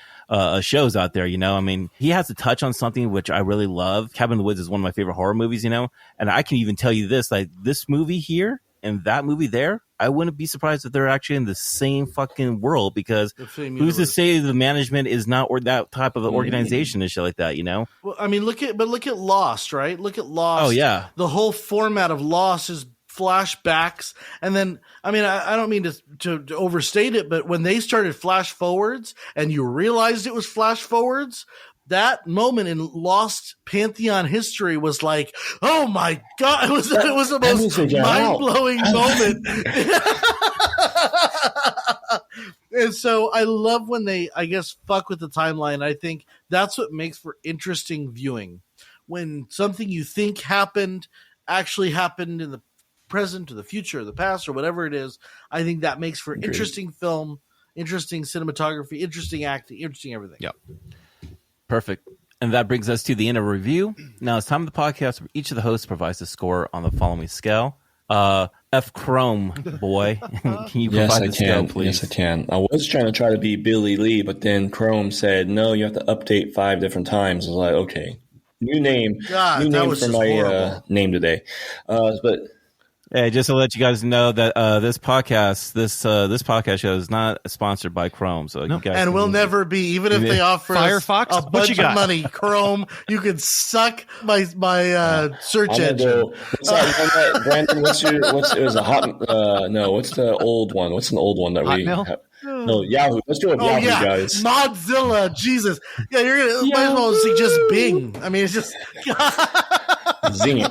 shows out there. You know, I mean, he has to touch on something which I really love. Cabin in the Woods is one of my favorite horror movies. You know, and I can even tell you this: like this movie here and that movie there, I wouldn't be surprised if they're actually in the same fucking world, because who's to say the management is not or that type of an organization and shit like that, you know? Well, I mean, look at Lost, right? Look at Lost. Oh, yeah. The whole format of Lost is flashbacks. And then, I mean, I don't mean to overstate it, but when they started flash forwards and you realized it was flash forwards, that moment in Lost Pantheon history was like, oh my God, it was the most mind-blowing moment. And so I love when they, I guess, fuck with the timeline. I think that's what makes for interesting viewing. When something you think happened actually happened in the present or the future or the past or whatever it is, I think that makes for interesting film, interesting cinematography, interesting acting, interesting everything. Yep. Perfect. And that brings us to the end of review. Now it's time of the podcast where each of the hosts provides a score on the following scale. F. Chrome, boy. Can you provide the scale, please? Yes, I can. I was trying to be Billy Lee, but then Chrome said, no, you have to update 5 different times. I was like, okay. New name for my name today. But hey, just to let you guys know that this podcast show is not sponsored by Chrome, so you guys and will never be, even if they offer Firefox a bunch of money. Chrome, you can suck my search engine. Brandon, what's the old one? What's an old one that Hotmail? we have? No, Yahoo. Let's do it. Yahoo, guys. Mozilla, Jesus. Yeah, might as well suggest Bing. I mean, it's just Zing it.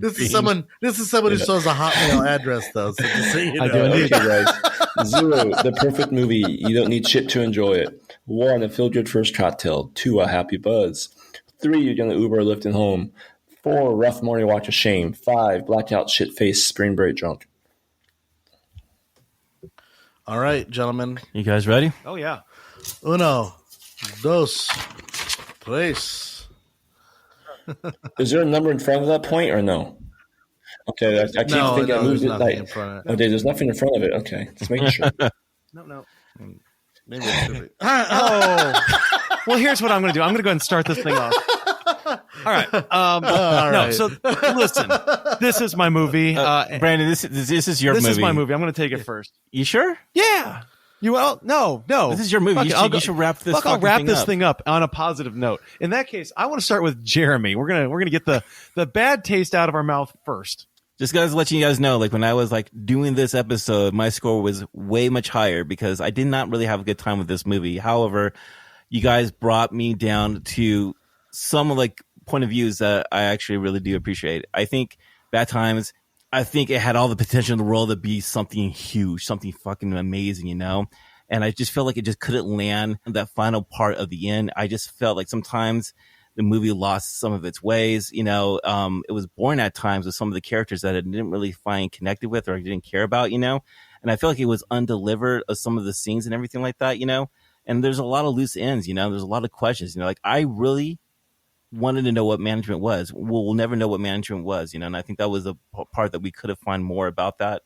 This is someone who sells a Hotmail address, though. So just so you know. I do indeed, guys. 0, the perfect movie. You don't need shit to enjoy it. 1, a feel-good first cocktail. 2, a happy buzz. 3, you're gonna Uber or Lyft home. 4, rough morning watch of shame. 5, blackout shit face spring break drunk. All right, gentlemen. You guys ready? Oh, yeah. 1, 2, 3. Is there a number in front of that point or no? Okay, I keep thinking I moved it. In front of it. Okay, there's nothing in front of it. Okay, just making sure. No. Maybe it should be. Oh. Well, here's what I'm going to do. I'm going to go ahead and start this thing off. All right. So listen, this is my movie. Brandon, this is your movie. This is my movie. I'm going to take it first. You sure? Yeah. No. This is your movie. You should wrap this. I'll wrap this thing up on a positive note. In that case, I want to start with Jeremy. We're gonna get the bad taste out of our mouth first. Just guys, letting you guys know, like when I was like doing this episode, my score was way much higher because I did not really have a good time with this movie. However, you guys brought me down to some like point of views that I actually really do appreciate. I think Bad Times. I think it had all the potential in the world to be something huge, something fucking amazing, you know? And I just felt like it just couldn't land that final part of the end. I just felt like sometimes the movie lost some of its ways, you know? It was boring at times with some of the characters that I didn't really find connected with or I didn't care about, you know? And I feel like it was undelivered of some of the scenes and everything like that, you know? And there's a lot of loose ends, you know? There's a lot of questions, you know? Like I really wanted to know what management was. We'll never know what management was, you know, and I think that was a part that we could have found more about that.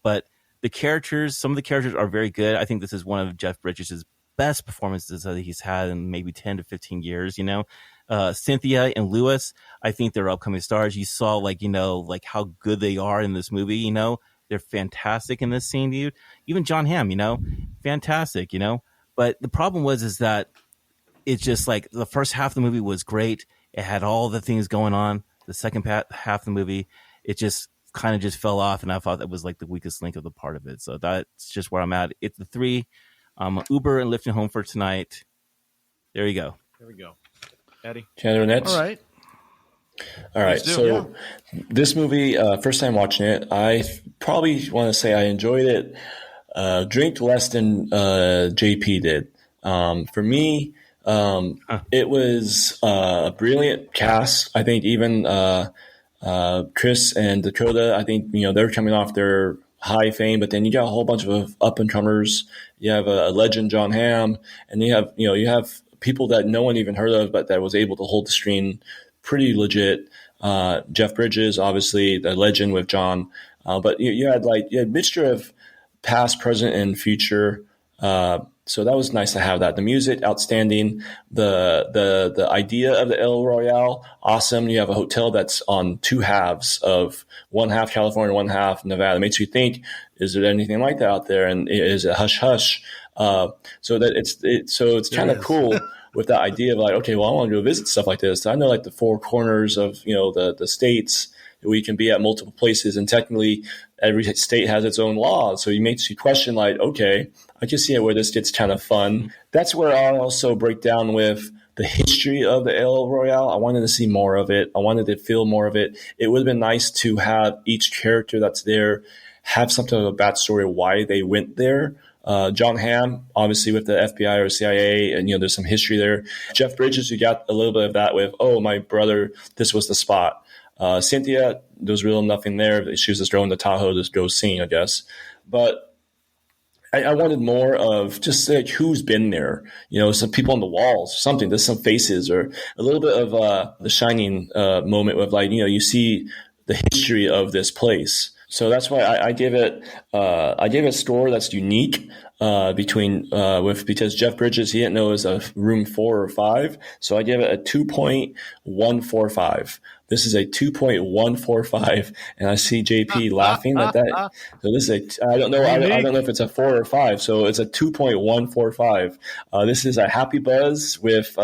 But the characters, some of the characters are very good. I think this is one of Jeff Bridges' best performances that he's had in maybe 10 to 15 years. Cynthia and Lewis, I think they're upcoming stars. You saw like how good they are in this movie. They're fantastic in this scene, dude. Even Jon Hamm, fantastic. But the problem is that it's just like the first half of the movie was great. It had all the things going on. The second half of the movie, it just kind of just fell off, and I thought that was like the weakest link of the part of it. So that's just where I'm at. It's the 3. Uber and lifting home for tonight. There you go. There we go. Eddie. Chandler next. All right. So this movie, first time watching it, I probably want to say I enjoyed it. Drink less than JP did. For me, it was a brilliant cast. I think even Chris and Dakota, I think they're coming off their high fame, but then you got a whole bunch of up and comers. You have a legend, Jon Hamm, and you have people that no one even heard of, but that was able to hold the screen pretty legit. Jeff Bridges, obviously the legend with John, but you had a mixture of past, present, and future. So that was nice to have that. The music, outstanding. The idea of the El Royale, awesome. You have a hotel that's on 2 halves of one half California, one half Nevada. It makes you think, is there anything like that out there? And is it hush hush? So it's kind of cool with that idea of like, okay, well, I want to go visit stuff like this. I know like the 4 corners of, the states, we can be at multiple places, and technically every state has its own laws. So it makes you question like, okay, I can see where this gets kind of fun. That's where I also break down with the history of the El Royale. I wanted to see more of it. I wanted to feel more of it. It would have been nice to have each character that's there have something of a backstory of why they went there. Jon Hamm, obviously with the FBI or CIA, and there's some history there. Jeff Bridges, you got a little bit of that with, oh, my brother, this was the spot. Cynthia, there's really nothing there. She was just throwing the Tahoe to go sing, I guess. But I wanted more of just like who's been there, some people on the walls, something, there's some faces, or a little bit of the Shining moment with you see the history of this place. So that's why I gave it a score that's unique because Jeff Bridges, he didn't know it was a room 4 or 5. So I gave it a 2.145. This is a 2.145, and I see JP laughing at that. So this is I don't know if it's a 4 or 5. So it's a 2.145. This is a happy buzz with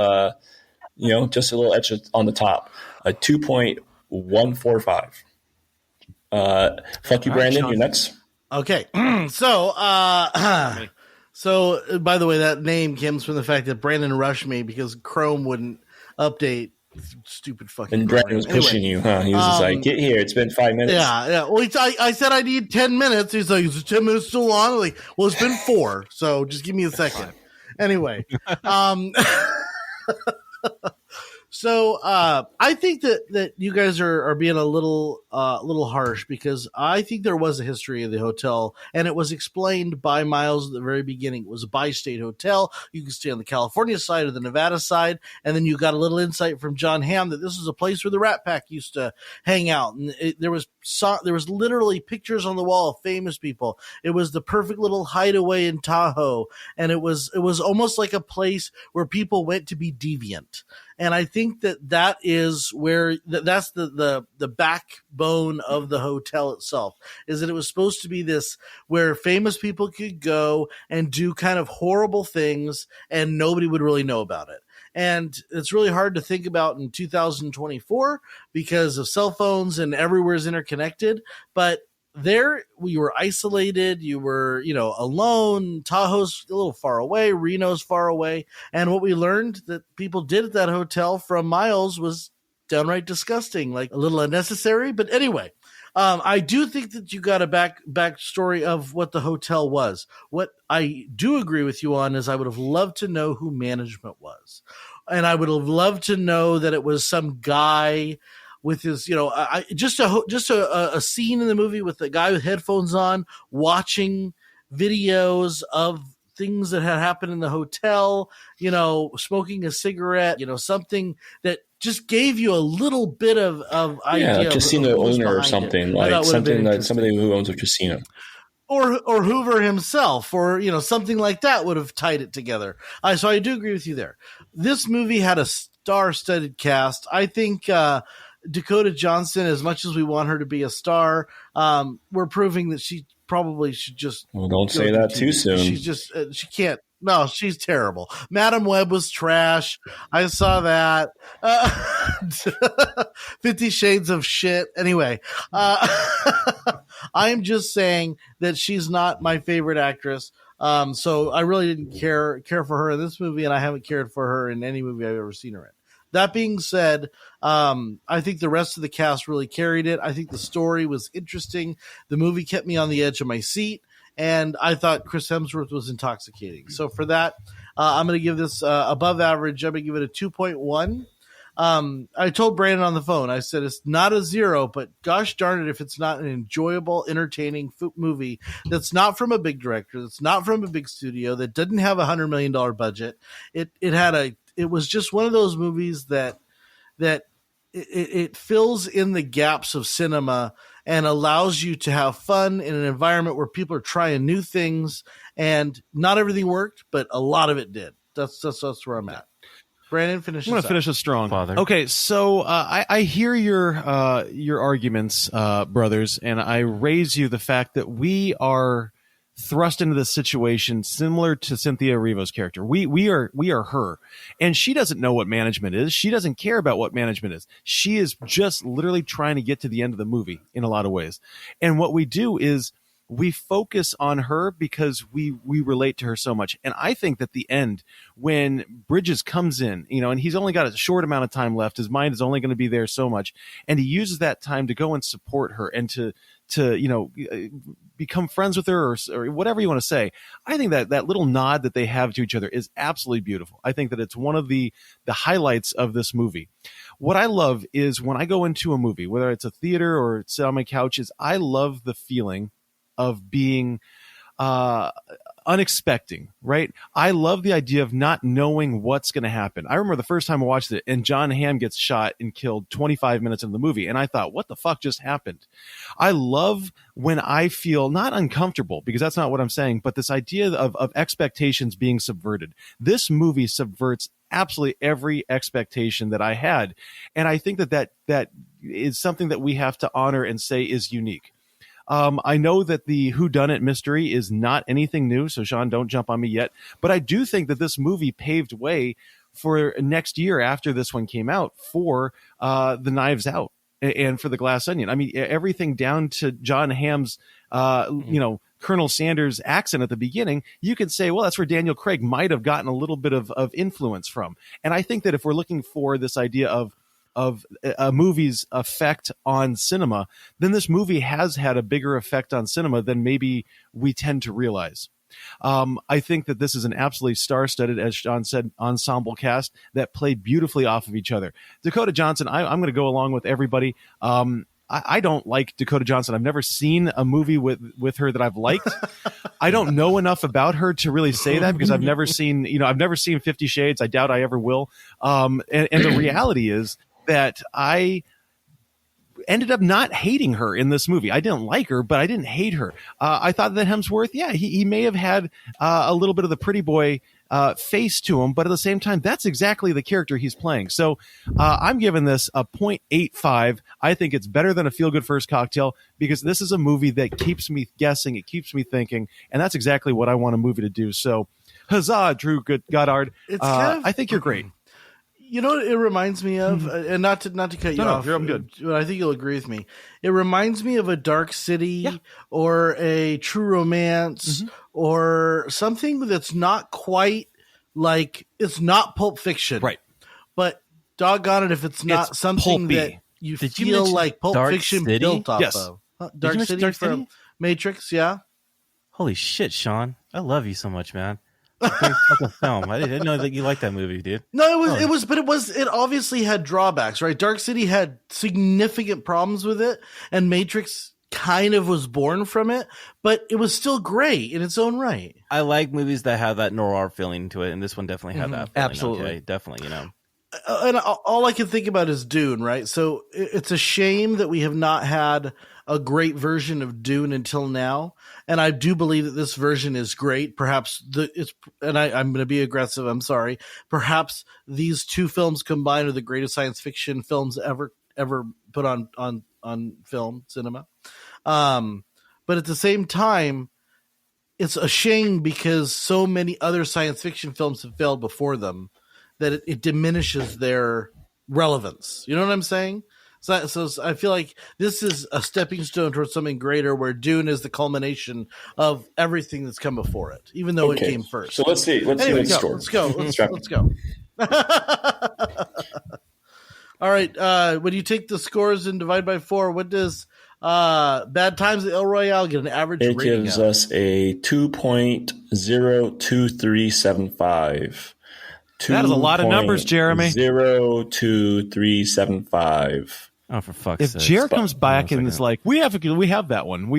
just a little extra on the top. A 2.145. Fuck you, Brandon. You're next. Okay. So by the way, that name comes from the fact that Brandon rushed me because Chrome wouldn't update. Stupid fucking. And Brandon was pushing you, huh? He was just like, "Get here! It's been 5 minutes." Yeah. Well, I said I need 10 minutes. He's like, "Is it 10 minutes still on?" I'm like, well, it's been 4, so just give me a second. Anyway, So I think that you guys are being a little harsh, because I think there was a history of the hotel, and it was explained by Miles at the very beginning. It was a bi-state hotel. You could stay on the California side or the Nevada side, and then you got a little insight from Jon Hamm that this was a place where the Rat Pack used to hang out, and there was literally pictures on the wall of famous people. It was the perfect little hideaway in Tahoe, and it was almost like a place where people went to be deviant. And I think that is where that's the backbone of the hotel itself, is that it was supposed to be this where famous people could go and do kind of horrible things and nobody would really know about it. And it's really hard to think about in 2024 because of cell phones and everywhere is interconnected. But there, you were isolated, you were, alone. Tahoe's a little far away, Reno's far away. And what we learned that people did at that hotel from Miles was downright disgusting, like a little unnecessary. But anyway, I do think that you got a backstory of what the hotel was. What I do agree with you on is I would have loved to know who management was. And I would have loved to know that it was some guy with his, just a scene in the movie with the guy with headphones on watching videos of things that had happened in the hotel, smoking a cigarette, something that just gave you a little bit of idea. Yeah, a casino owner or something, like somebody who owns a casino. or Hoover himself, or something like that would have tied it together. So I do agree with you there. This movie had a star-studded cast. I think Dakota Johnson, as much as we want her to be a star, we're proving that she probably should just. Well, don't say that too soon. She's just she can't. No, she's terrible. Madam Web was trash. I saw that. 50 Shades of shit. Anyway, I'm just saying that she's not my favorite actress. So I really didn't care for her in this movie, and I haven't cared for her in any movie I've ever seen her in. That being said, I think the rest of the cast really carried it. I think the story was interesting. The movie kept me on the edge of my seat. And I thought Chris Hemsworth was intoxicating. So for that, I'm going to give this above average. I'm going to give it a 2.1. I told Brandon on the phone, I said, it's not a 0, but gosh darn it, if it's not an enjoyable, entertaining movie that's not from a big director, that's not from a big studio, that didn't have a $100 million budget. It was just one of those movies that it fills in the gaps of cinema and allows you to have fun in an environment where people are trying new things, and not everything worked, but a lot of it did. That's where I'm at. Brandon, finish. I'm going to finish this strong. Father. Okay, so I hear your arguments, brothers, and I raise you the fact that we are thrust into this situation similar to Cynthia Erivo's character. We are her, and she doesn't know what management is. She doesn't care about what management is. She is just literally trying to get to the end of the movie in a lot of ways. And what we do is we focus on her because we relate to her so much. And I think that the end, when Bridges comes in, and he's only got a short amount of time left, his mind is only going to be there so much, and he uses that time to go and support her and to become friends with her or whatever you want to say. I think that little nod that they have to each other is absolutely beautiful. I think that it's one of the highlights of this movie. What I love is when I go into a movie, whether it's a theater or sit on my couch, is I love the feeling of being unexpected, right? I love the idea of not knowing what's going to happen. I remember the first time I watched it and Jon Hamm gets shot and killed 25 minutes into the movie. And I thought, what the fuck just happened? I love when I feel not uncomfortable, because that's not what I'm saying, but this idea of expectations being subverted. This movie subverts absolutely every expectation that I had. And I think that is something that we have to honor and say is unique. I know that the whodunit mystery is not anything new, so Sean, don't jump on me yet. But I do think that this movie paved way for next year after this one came out for the Knives Out and for the Glass Onion. I mean, everything down to Jon Hamm's, Colonel Sanders' accent at the beginning. You could say, well, that's where Daniel Craig might have gotten a little bit of influence from. And I think that if we're looking for this idea of a movie's effect on cinema, then this movie has had a bigger effect on cinema than maybe we tend to realize. I think that this is an absolutely star-studded, as Sean said, ensemble cast that play beautifully off of each other. Dakota Johnson, I'm going to go along with everybody. I don't like Dakota Johnson. I've never seen a movie with her that I've liked. I don't know enough about her to really say that, because I've never seen 50 Shades. I doubt I ever will. And the reality is that I ended up not hating her in this movie. I didn't like her, but I didn't hate her. I thought that Hemsworth, he may have had a little bit of the pretty boy face to him, but at the same time, that's exactly the character he's playing. So I'm giving this a 0.85. I think it's better than a feel-good first cocktail, because this is a movie that keeps me guessing, it keeps me thinking, and that's exactly what I want a movie to do. So huzzah, Drew Goddard. I think you're great. You know what it reminds me of, and not to cut you off. I'm good. But I think you'll agree with me. It reminds me of a Dark City or a True Romance or something that's not quite like, it's not Pulp Fiction, right? But doggone it, if it's not something pulpy. That you feel like Pulp Fiction City? built off Yes. of. Dark City from Matrix, yeah. Holy shit, Sean! I love you so much, man. Great fucking film. I didn't know that you liked that movie, dude. No, it obviously had drawbacks, right? Dark City had significant problems with it, and Matrix kind of was born from it, but it was still great in its own right. I like movies that have that noir feeling to it, and this one definitely had that feeling. Absolutely. Okay? Definitely, And all I can think about is Dune, right? So it's a shame that we have not had a great version of Dune until now, and I do believe that this version is great. Perhaps I'm going to be aggressive. I'm sorry. Perhaps these two films combined are the greatest science fiction films ever put on film cinema. But at the same time, it's a shame because so many other science fiction films have failed before them that it diminishes their relevance. You know what I'm saying? So I feel like this is a stepping stone towards something greater, where Dune is the culmination of everything that's come before it, even though it came first. So let's see. Let's go. Let's go. All right. When you take the scores and divide by 4, what does Bad Times at El Royale get an average rating? It gives us a 2.02375. That is a lot of numbers, Jeremy. 02375. Oh, for fuck's sake! If Jer comes back and is like, "We have that one.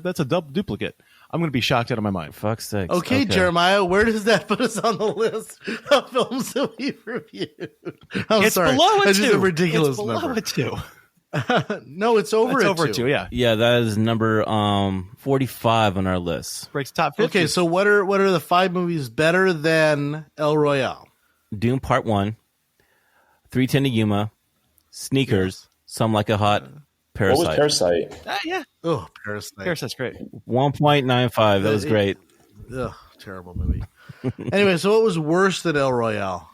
That's a double duplicate," I'm going to be shocked out of my mind. For fuck's sake. Okay, Jeremiah, where does that put us on the list of films that we've reviewed? It's sorry. below a 2. That's just a ridiculous it's below number. a 2. No, it's over It's a over 2. 2. Yeah. Yeah, that is number 45 on our list. Breaks top 50. Okay, so what are the 5 movies better than El Royale? Dune Part 1, 310 to Yuma, Sneakers, Some Like It Hot, Parasite. What was Parasite? Yeah. Oh, Parasite. Parasite's great. 1.95. That was great. Ugh, terrible movie. Anyway, so what was worse than El Royale?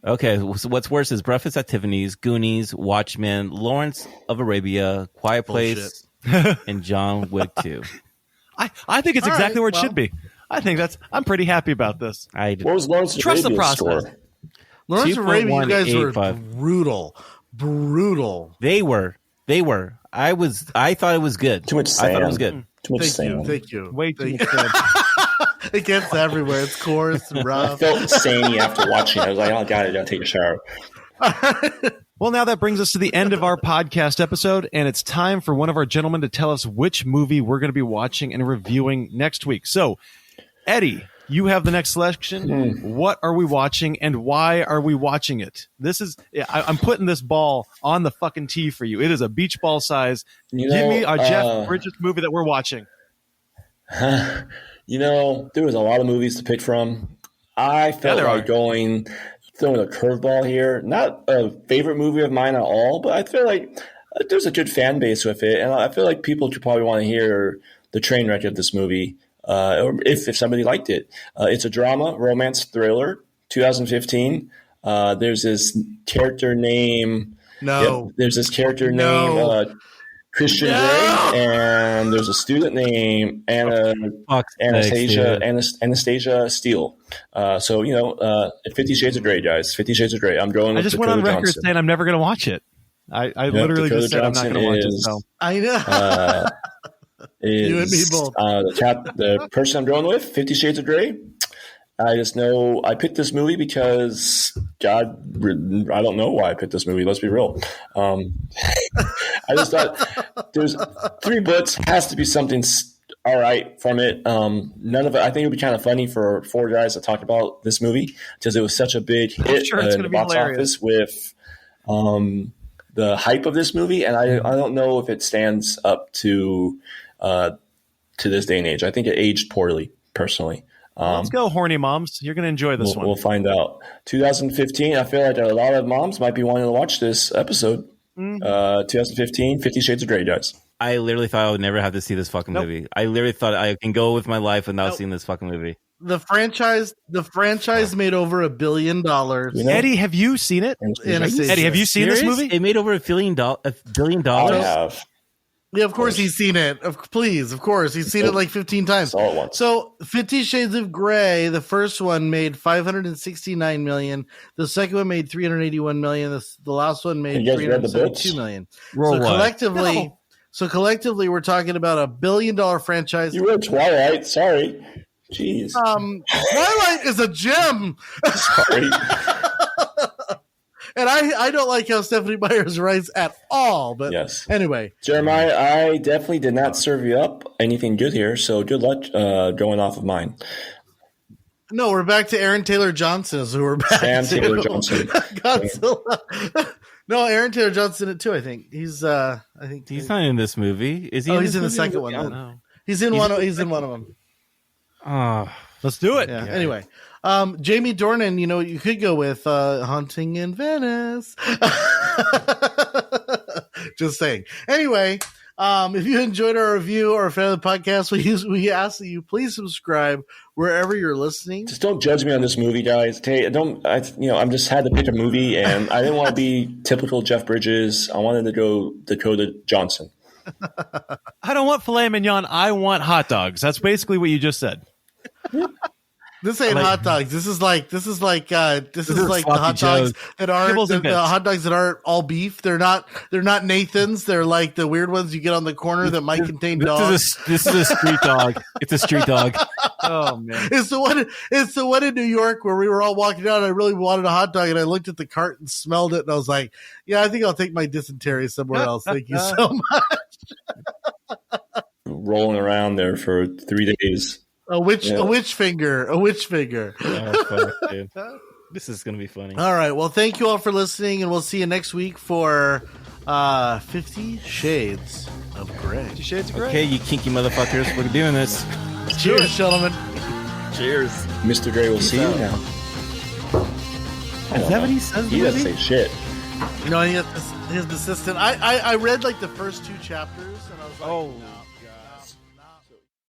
Okay, so what's worse is Breakfast at Tiffany's, Goonies, Watchmen, Lawrence of Arabia, Quiet Place, and John Wick 2. I think it's exactly where it should be. I think I'm pretty happy about this. What was Lawrence of Trust the Arabia's process. score? Lawrence of Arabia, you guys were 2.185. brutal. They were. I thought it was good. Too much sand. I thought it was good. Too much sand. Thank you. Way too much. It gets everywhere. It's coarse and I rough. felt samey after watching it. I was like, oh, God, I got to take a shower. Well, now that brings us to the end of our podcast episode, and it's time for one of our gentlemen to tell us which movie we're going to be watching and reviewing next week. So, Eddie, you have the next selection. What are we watching, and why are we watching it? I'm putting this ball on the fucking tee for you. It is a beach ball size. Give me a Jeff Bridges movie that we're watching. There was a lot of movies to pick from. I felt like throwing a curveball here. Not a favorite movie of mine at all, but I feel like there's a good fan base with it, and I feel like people should probably want to hear the train wreck of this movie. Or if somebody liked it. It's a drama, romance thriller, 2015. There's this character name. There's this character named Christian Grey, and there's a student named Anastasia Steele. 50 Shades of Grey, guys. 50 Shades of Grey. I'm going with I just Dakota went on record Johnson. saying I'm never going to watch it. I literally Dakota just said Johnson I'm not going to watch it. So. I know. You and me both. The person I'm going with, 50 Shades of Grey. I just know I picked this movie because I don't know why I picked this movie. Let's be real. I just thought there's 3 bullets, has to be something all right from it. None of it. I think it would be kind of funny for 4 guys to talk about this movie because it was such a big hit in the box office with the hype of this movie, and I don't know if it stands up to this day and age. I think it aged poorly, personally. Let's go, horny moms. You're going to enjoy this one. We'll find out. 2015, I feel like a lot of moms might be wanting to watch this episode. 2015, 50 Shades of Grey, guys. I literally thought I would never have to see this fucking movie. I literally thought I can go with my life without seeing this fucking movie. The franchise made over $1 billion. Eddie, have you seen it? Eddie, have you seen this movie? It made over $1 billion. I have. Yeah, of course he's seen it. Of course. He's seen it like 15 times. Saw it once. So 50 Shades of Grey, the first one made $569 million. The second one made $381 million. The last one made $372 million. So collectively, we're talking about $1 billion franchise. You read Twilight. Sorry. Jeez. Twilight is a gem. Sorry. And I don't like how Stephanie Myers writes at all. But anyway. Jeremiah, I definitely did not serve you up anything good here, so good luck going off of mine. No, we're back to Aaron Taylor Johnson. So we're back Sam to Taylor Johnson. Godzilla. No, Aaron Taylor Johnson's in it too. I think he's not in this movie. Is he? He's in the second one. No. He's in one. He's in one of them. Oh, Let's do it. Yeah. Anyway, Jamie Dornan, you could go with Haunting in Venice. Just saying. Anyway, if you enjoyed our review or a fan of the podcast, we ask that you please subscribe wherever you're listening. Just don't judge me on this movie, guys. I'm just had to pick a movie, and I didn't want to be typical Jeff Bridges. I wanted to go Dakota Johnson. I don't want filet mignon. I want hot dogs. That's basically what you just said. This ain't hot dogs. This is like the hot dogs that aren't the hot dogs that aren't all beef. They're not Nathan's. They're like the weird ones you get on the corner that might contain dogs. This is a street dog. It's a street dog. Oh man, it's the one in New York where we were all walking out. And I really wanted a hot dog, and I looked at the cart and smelled it, and I was like, "Yeah, I think I'll take my dysentery somewhere else." Thank you so much. Rolling around there for 3 days. A witch finger. Oh, fuck, dude. This is gonna be funny. All right. Well, thank you all for listening, and we'll see you next week for 50 Shades of Grey. 50 Shades of Grey. Okay, you kinky motherfuckers, we're doing this. Cheers, gentlemen. Cheers. Mr. Grey will see you now. Is that what he says? He doesn't say shit. His assistant. I read like the first 2 chapters, and I was like, Oh. no.